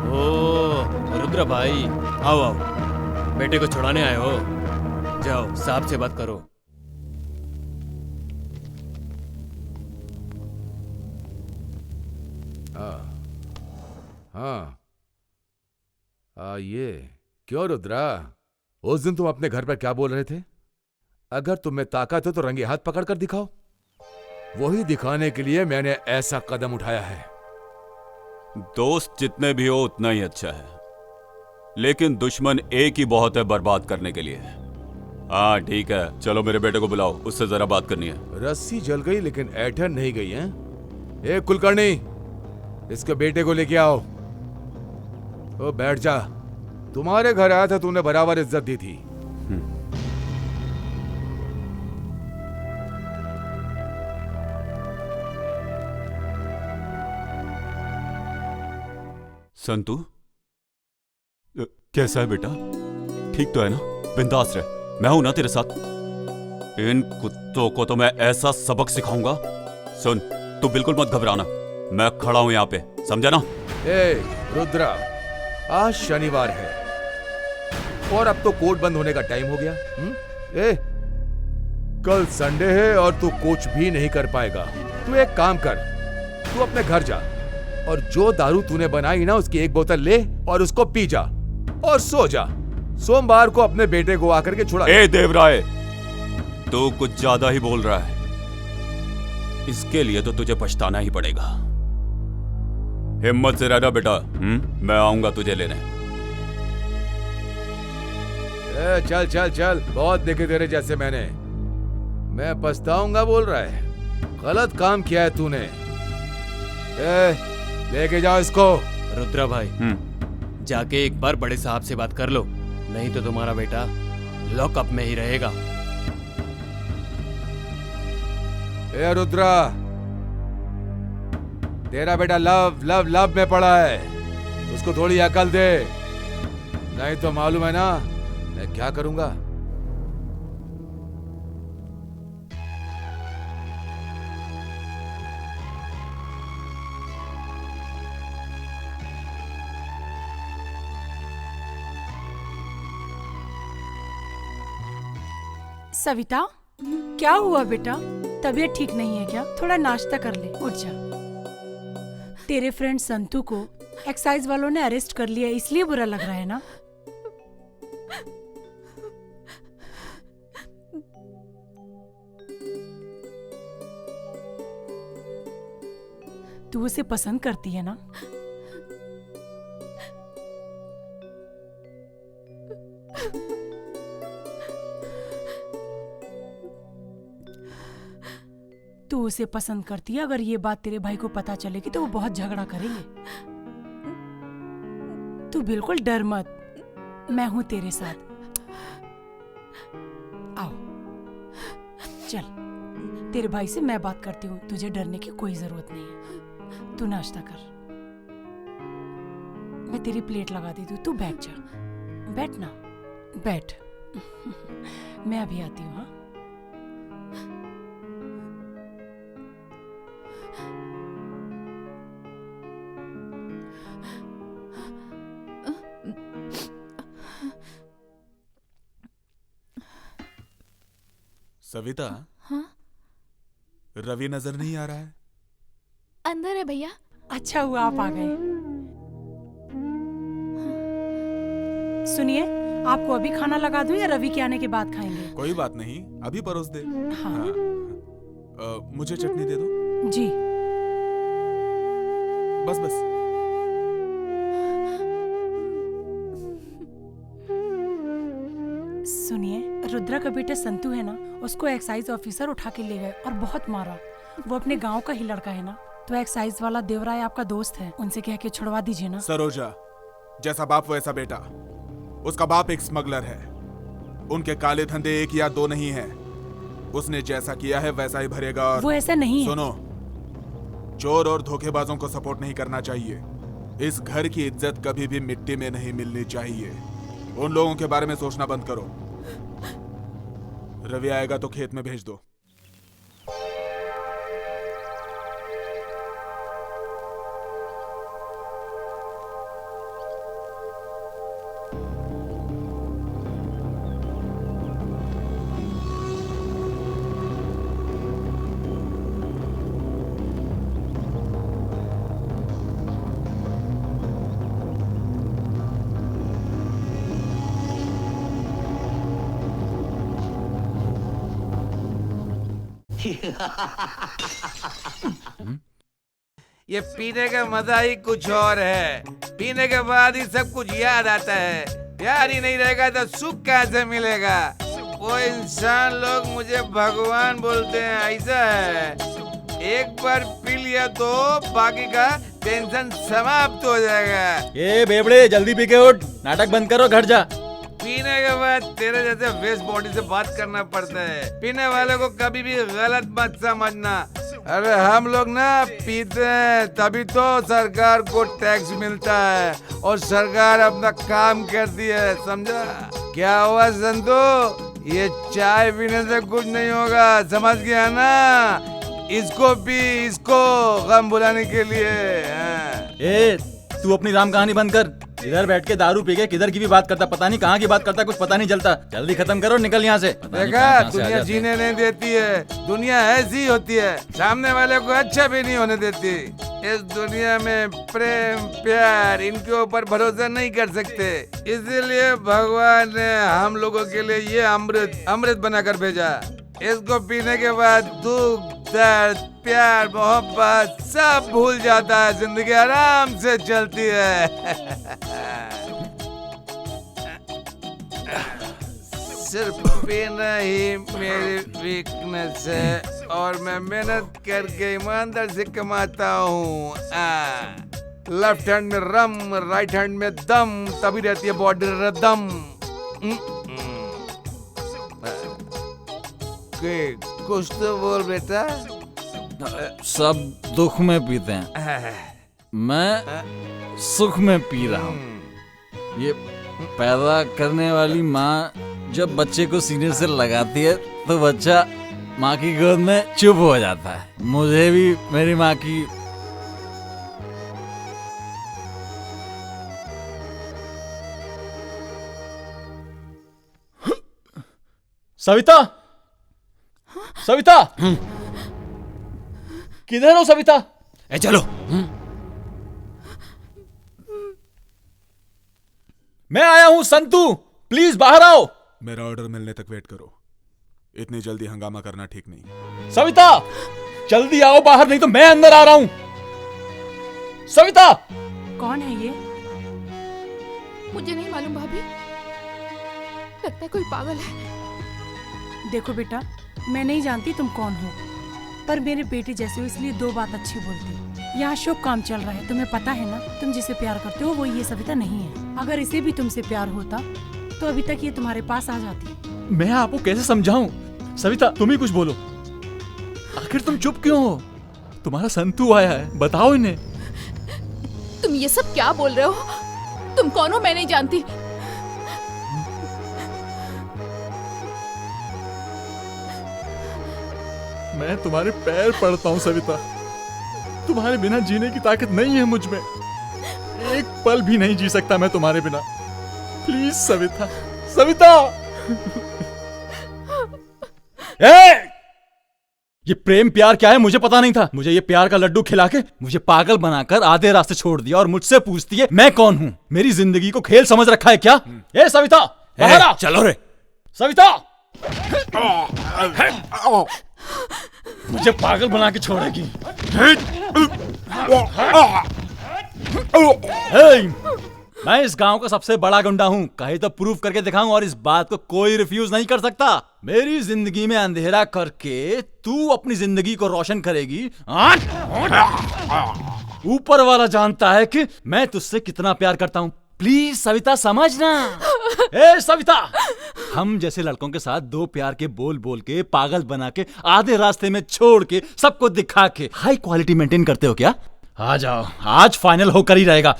ओ रुद्र भाई, आओ आओ, बेटे को छुड़ाने आए हो? जाओ साहब से बात करो। हाँ, ये क्यों रुद्रा, उस दिन तुम अपने घर पर क्या बोल रहे थे? अगर तुम में ताकत हो तो रंगे हाथ पकड़ कर दिखाओ। वही दिखाने के लिए मैंने ऐसा कदम उठाया है। दोस्त जितने भी हो उतना ही अच्छा है, लेकिन दुश्मन एक ही बहुत है बर्बाद करने के लिए। हाँ ठीक है, चलो मेरे बेटे को बुलाओ, उससे जरा बात करनी है। रस्सी जल गई लेकिन ऐठन नहीं गई है। ए कुलकर्णी, इसके बेटे को लेके आओ। ओ बैठ जा, तुम्हारे घर आया था, तूने बराबर इज्जत दी थी। संतू, कैसा है बेटा? ठीक तो है ना? बिंदास रह, मैं हूं ना तेरे साथ। इन कुत्तों को तो मैं ऐसा सबक सिखाऊंगा। सुन, तू बिल्कुल मत घबराना, मैं खड़ा हूं यहाँ पे, समझा ना? ए रुद्रा, आज शनिवार है और अब तो कोर्ट बंद होने का टाइम हो गया। ए, कल संडे है और तू कुछ भी नहीं कर पाएगा। तू एक काम कर, तू अपने घर जा और जो दारू तूने बनाई ना उसकी 1 बोतल ले और उसको पी जा और सो जा। सोमवार को अपने बेटे को आकर के छुड़ा। ए देवराय, तू कुछ ज्यादा ही बोल रहा है। इसके लिए तो तुझे पछताना ही पड़ेगा। हिम्मत से रहना बेटा, मैं आऊंगा तुझे लेने। ए, चल चल चल, बहुत देखे तेरे जैसे मैंने। मैं पछताऊंगा बोल रहा है, गलत काम किया है तूने। लेके जाओ इसको। रुद्रा भाई, जाके एक बार बड़े साहब से बात कर लो, नहीं तो तुम्हारा बेटा लॉकअप में ही रहेगा। ए रुद्रा, तेरा बेटा लव लव लव में पड़ा है, उसको थोड़ी अकल दे, नहीं तो मालूम है ना मैं क्या करूंगा। सविता, क्या हुआ बेटा? तबीयत ठीक नहीं है क्या? थोड़ा नाश्ता कर ले, उठ जा। तेरे फ्रेंड संतू को एक्साइज वालों ने अरेस्ट कर लिया, इसलिए बुरा लग रहा है ना? तू उसे पसंद करती है ना? तू उसे पसंद करती है। अगर ये बात तेरे भाई को पता चलेगी तो वो बहुत झगड़ा करेंगे। तू बिल्कुल डर मत, मैं हूं तेरे साथ। आओ चल, तेरे भाई से मैं बात करती हूँ, तुझे डरने की कोई जरूरत नहीं है। तू नाश्ता कर, मैं तेरी प्लेट लगा देती हूँ, तू बैठ जा। बैठ ना, बैठ। मैं अभी आती हूँ। हाँ, सविता, हाँ? रवि नजर नहीं आ रहा है? अंदर है भैया। अच्छा हुआ आप आ गए। सुनिए, आपको अभी खाना लगा दूं या रवि के आने के बाद खाएंगे? कोई बात नहीं, अभी परोस दे। हाँ। मुझे चटनी दे दो। जी। बस बस। सुनिए, रुद्रा का बेटा संतू है ना, उसको एक्साइज ऑफिसर उठा के ले गए और बहुत मारा। वो अपने गांव का ही लड़का है ना, तो एक्साइज वाला देवराय आपका दोस्त है, उनसे कह के छुड़वा दीजिए ना। सरोजा, जैसा बाप वैसा बेटा। उसका बाप एक स्मगलर है, उनके काले धंधे एक या दो नहीं है। उसने जैसा किया है वैसा ही भरेगा। और वो ऐसा नहीं है। सुनो, चोर और धोखेबाजों को सपोर्ट नहीं करना चाहिए। इस घर की इज्जत कभी भी मिट्टी में नहीं मिलनी चाहिए। उन लोगों के बारे में सोचना बंद करो। रवि आएगा तो खेत में भेज दो। ये पीने का मजा ही कुछ और है। पीने के बाद ही सब कुछ याद आता है। प्यार ही नहीं रहेगा तो सुख कैसे मिलेगा। वो इंसान लोग मुझे भगवान बोलते हैं, ऐसा है। एक बार पी लिया तो बाकी का टेंशन समाप्त हो जाएगा। ये बेबड़े, जल्दी पी के उठ, नाटक बंद करो, घर जा। पीने के बाद तेरे जैसे वेस्ट बॉडी से बात करना पड़ता है। पीने वाले को कभी भी गलत मत समझना। अरे हम लोग ना पीते हैं तभी तो सरकार को टैक्स मिलता है और सरकार अपना काम करती है, समझा? क्या हुआ संतू? ये चाय पीने से कुछ नहीं होगा, समझ गया ना? इसको पी, इसको गम भुलाने के लिए। ए, तू अपनी राम कहानी बंद कर। इधर बैठ के दारू पी के किधर की भी बात करता, पता नहीं कहाँ की बात करता, कुछ पता नहीं चलता। जल्दी खत्म करो, निकल यहाँ से। देखा, दुनिया जीने नहीं देती है। दुनिया ऐसी होती है, सामने वाले को अच्छा भी नहीं होने देती। इस दुनिया में प्रेम प्यार इनके ऊपर भरोसा नहीं कर सकते। इसीलिए भगवान ने हम लोगों के लिए ये अमृत बनाकर भेजा। इसको पीने के बाद दुख दर्द प्यार मोहब्बत सब भूल जाता है। जिंदगी आराम से चलती है। सिर्फ पीना ही मेरी वीकनेस है और मैं मेहनत करके ईमानदार से कमाता हूँ। लेफ्ट हैंड में रम, राइट हैंड में दम, तभी रहती है बॉडी रदम। कुछ तो बोल बेटा। सब दुख में पीते हैं, मैं सुख में पी रहा हूँ। ये पैदा करने वाली माँ जब बच्चे को सीने से लगाती है तो बच्चा माँ की गोद में चुप हो जाता है। मुझे भी मेरी माँ की सविता, सविता, किधर हो सविता? ए चलो। मैं आया हूं संतू, प्लीज बाहर आओ। मेरा ऑर्डर मिलने तक वेट करो। इतनी जल्दी हंगामा करना ठीक नहीं। सविता, जल्दी आओ बाहर, नहीं तो मैं अंदर आ रहा हूं। सविता! कौन है ये? मुझे नहीं मालूम भाभी, लगता है कोई पागल है। देखो बेटा, मैं नहीं जानती तुम कौन हो, पर मेरे बेटे जैसे हो इसलिए दो बात अच्छी बोलती। यहाँ शुभ काम चल रहा है, तुम्हें पता है ना, तुम जिसे प्यार करते हो वो ये सविता नहीं है। अगर इसे भी तुमसे प्यार होता तो अभी तक ये तुम्हारे पास आ जाती। मैं आपको कैसे समझाऊं? सविता तुम ही कुछ बोलो। आखिर तुम चुप क्यों हो? तुम्हारा संतू आया है, बताओ इन्हें। तुम ये सब क्या बोल रहे हो? तुम कौन हो? मैं नहीं जानती। मैं तुम्हारे पैर पड़ता हूँ सविता। तुम्हारे बिना जीने की ताकत नहीं है मुझ में। एक पल भी नहीं जी सकता मैं तुम्हारे बिना। प्लीज सविता, सविता। ये प्रेम प्यार क्या है मुझे पता नहीं था। मुझे ये प्यार का लड्डू खिला के मुझे पागल बनाकर आधे रास्ते छोड़ दिया और मुझसे पूछती है मैं कौन हूँ। मेरी जिंदगी को खेल समझ रखा है क्या? ए सविता, बाहर आ। चलो रे सविता। मुझे पागल बना के छोड़ेगी। मैं इस गांव का सबसे बड़ा गुंडा हूँ, कहीं तो प्रूफ करके दिखाऊं और इस बात को कोई रिफ्यूज नहीं कर सकता। मेरी जिंदगी में अंधेरा करके तू अपनी जिंदगी को रोशन करेगी। ऊपर वाला जानता है कि मैं तुझसे कितना प्यार करता हूँ। प्लीज सविता समझना। ए सविता, हम जैसे लड़कों के साथ दो प्यार के बोल बोल के पागल बना के आधे रास्ते में छोड़ के सबको दिखा के हाई क्वालिटी मेंटेन करते हो क्या? आ जाओ, आज फाइनल होकर ही रहेगा।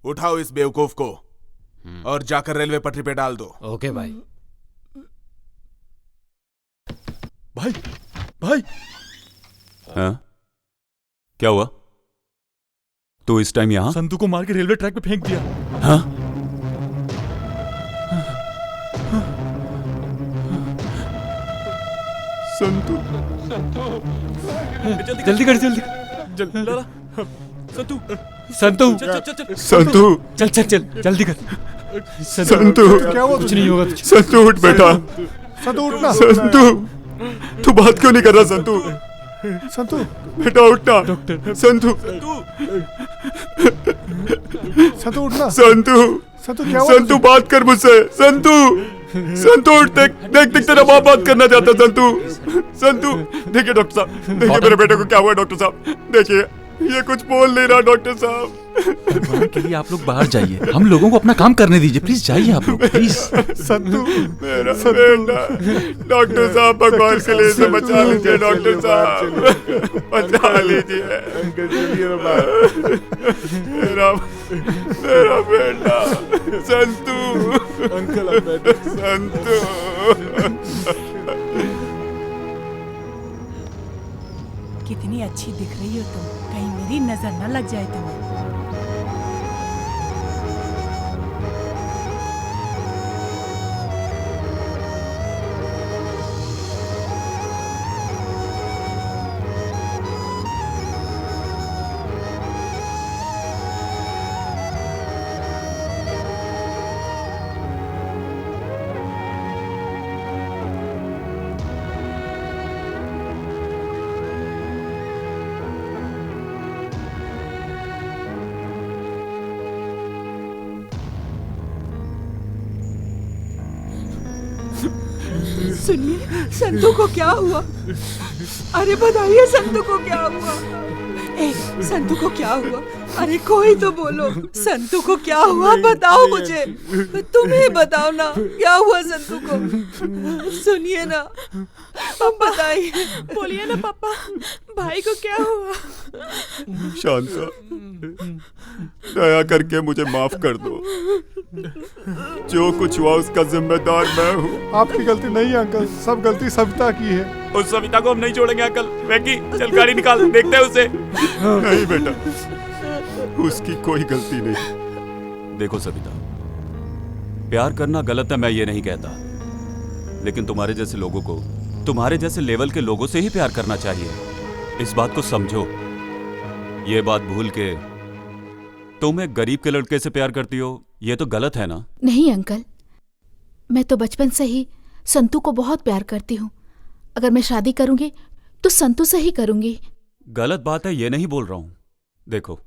उठाओ इस बेवकूफ को और जाकर रेलवे पटरी पे डाल दो। ओके भाई। भाई भाई। हाँ? क्या हुआ? तो इस टाइम यहाँ? संतू को मार के रेलवे ट्रैक पे फेंक दिया। हाँ? संतू, जल्दी कर, जल्दी संतू, संतू, संतू, चल चल चल जल्दी कर। संतू क्या हुआ? कुछ नहीं होगा तुझे। संतू उठ बेटा। संतू उठना। संतू, तू बात क्यों नहीं कर रहा? संतू, संतू बेटा उठना। डॉक्टर संतू, संतू उठना। संतू, संतू क्या हुआ? संतू बात कर मुझसे। संतू, संतू उठ, देख देख देख तेरा बाप बात करना चाहता है। संतू, संतू देखिए डॉक्टर साहब, देखिए मेरे बेटे को क्या हुआ डॉक्टर साहब। देखिए ये कुछ बोल नहीं रहा डॉक्टर साहब। भगवान के लिए आप लोग बाहर जाइए, हम लोगों को अपना काम करने दीजिए। प्लीज जाइए आप लोग, प्लीज। संतू, मेरा बेटा, डॉक्टर साहब भगवान के लिए इसे बचा लीजिए। डॉक्टर साहब बचा लीजिए मेरा मेरा बेटा संतू। अंकल बेटा संतू। कितनी अच्छी दिख रही हो तुम, कहीं मेरी नजर न लग जाए तुम्हें। सुनिए, संतू को क्या हुआ? अरे बताइए संतू को क्या हुआ? ए, संतू को क्या हुआ? अरे कोई तो बोलो, संतू को क्या हुआ? बताओ मुझे, तुम ही बताओ ना, क्या हुआ संतू को? सुनिए ना, अब बताइए। बोलिए ना पापा, भाई को क्या हुआ? शांता, दया करके मुझे माफ कर दो। जो कुछ हुआ उसका जिम्मेदार मैं हूँ। आपकी गलती नहीं है अंकल, सब गलती सविता की है। उस सविता को हम नहीं छोड़ेंगे अंकल। वैकी, चल गाड़ी निकाल, देखते हैं उसे। नहीं बेटा, उसकी कोई गलती नहीं। देखो सविता, प्यार करना गलत है मैं ये नहीं कहता, लेकिन तुम्हारे जैसे लोगों को तुम्हारे जैसे लेवल के लोगों से ही प्यार करना चाहिए। इस बात को समझो। ये बात भूल के तुम एक गरीब के लड़के से प्यार करती हो, ये तो गलत है ना? नहीं अंकल, मैं तो बचपन से ही संतू को बहुत प्यार करती हूँ। अगर मैं शादी करूंगी तो संतू से ही करूंगी। गलत बात है ये नहीं बोल रहा हूं। देखो,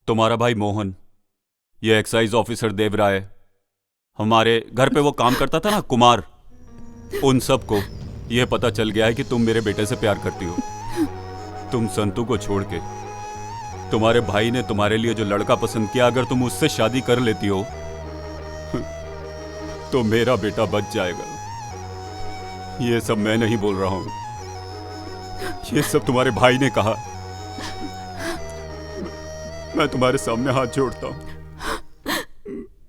तुम्हारा भाई मोहन, ये एक्साइज ऑफिसर देवराय, हमारे घर पे वो काम करता था ना कुमार, उन सबको ये पता चल गया है कि तुम मेरे बेटे से प्यार करती हो। तुम संतू को छोड़ के तुम्हारे भाई ने तुम्हारे लिए जो लड़का पसंद किया, अगर तुम उससे शादी कर लेती हो तो मेरा बेटा बच जाएगा। ये सब मैं नहीं बोल रहा हूं, ये सब तुम्हारे भाई ने कहा। मैं तुम्हारे सामने हाथ जोड़ता हूं,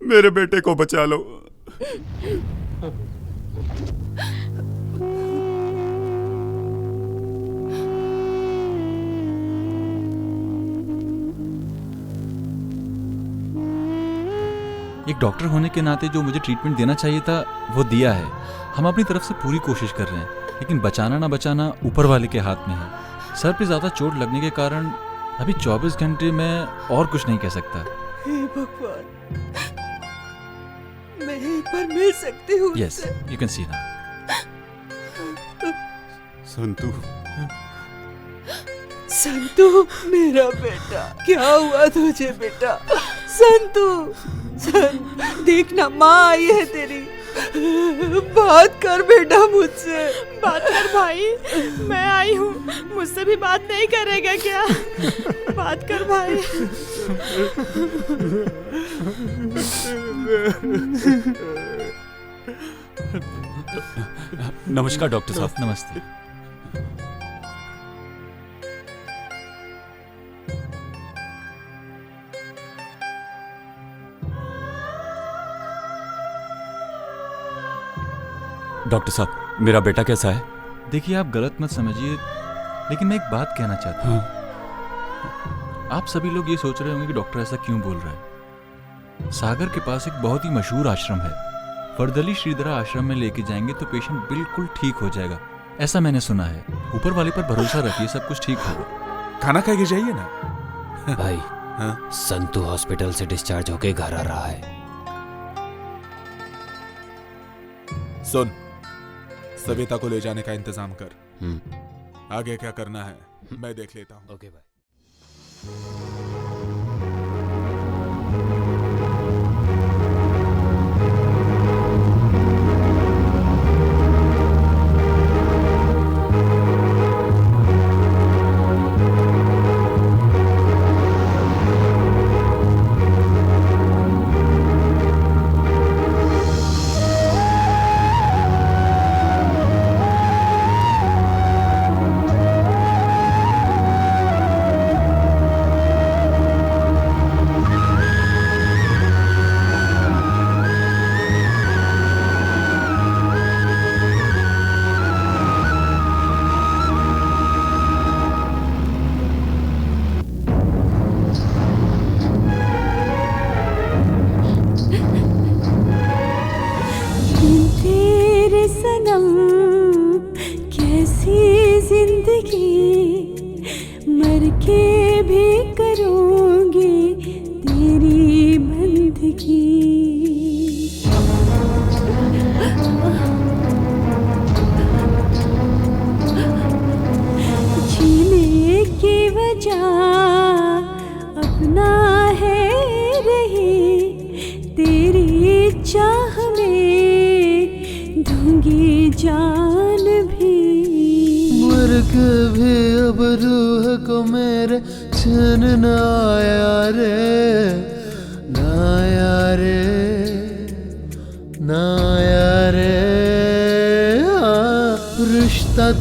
मेरे बेटे को बचा लो। एक डॉक्टर होने के नाते जो मुझे ट्रीटमेंट देना चाहिए था वो दिया है। हम अपनी तरफ से पूरी कोशिश कर रहे हैं, लेकिन बचाना ना बचाना ऊपर वाले के हाथ में है। सर पे ज्यादा चोट लगने के कारण अभी 24 घंटे में और कुछ नहीं कह सकता। हे भगवान, मैं एक बार मिल सकती हूँ? Yes, you can see now. Santu, Santu मेरा बेटा, क्या हुआ तुझे बेटा? संतू, देखना माँ आई है तेरी, बात कर बेटा मुझसे। बात कर भाई, मैं आई हूँ, मुझसे भी बात नहीं करेगा क्या? बात कर भाई। नमस्कार डॉक्टर साहब। नमस्ते। डॉक्टर साहब, मेरा बेटा कैसा है? देखिए, आप गलत मत समझिए, लेकिन मैं एक बात कहना चाहता हूँ। आप सभी लोग ये सोच रहे होंगे कि डॉक्टर ऐसा क्यों बोल रहा है। सागर के पास एक बहुत ही मशहूर आश्रम है, वर्दली श्रीधरा आश्रम में लेके जाएंगे तो पेशेंट बिल्कुल ठीक हो जाएगा, ऐसा मैंने सुना है। ऊपर वाले पर भरोसा रखिए, सब कुछ ठीक होगा। खाना खा के जाइए ना। भाई, संतू हॉस्पिटल से डिस्चार्ज होके घर आ रहा है। सुन, सविता को ले जाने का इंतजाम कर। आगे क्या करना है मैं देख लेता हूँ। ओके भाई।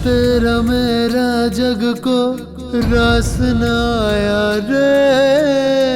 तेरा मेरा जग को रास न आया रे।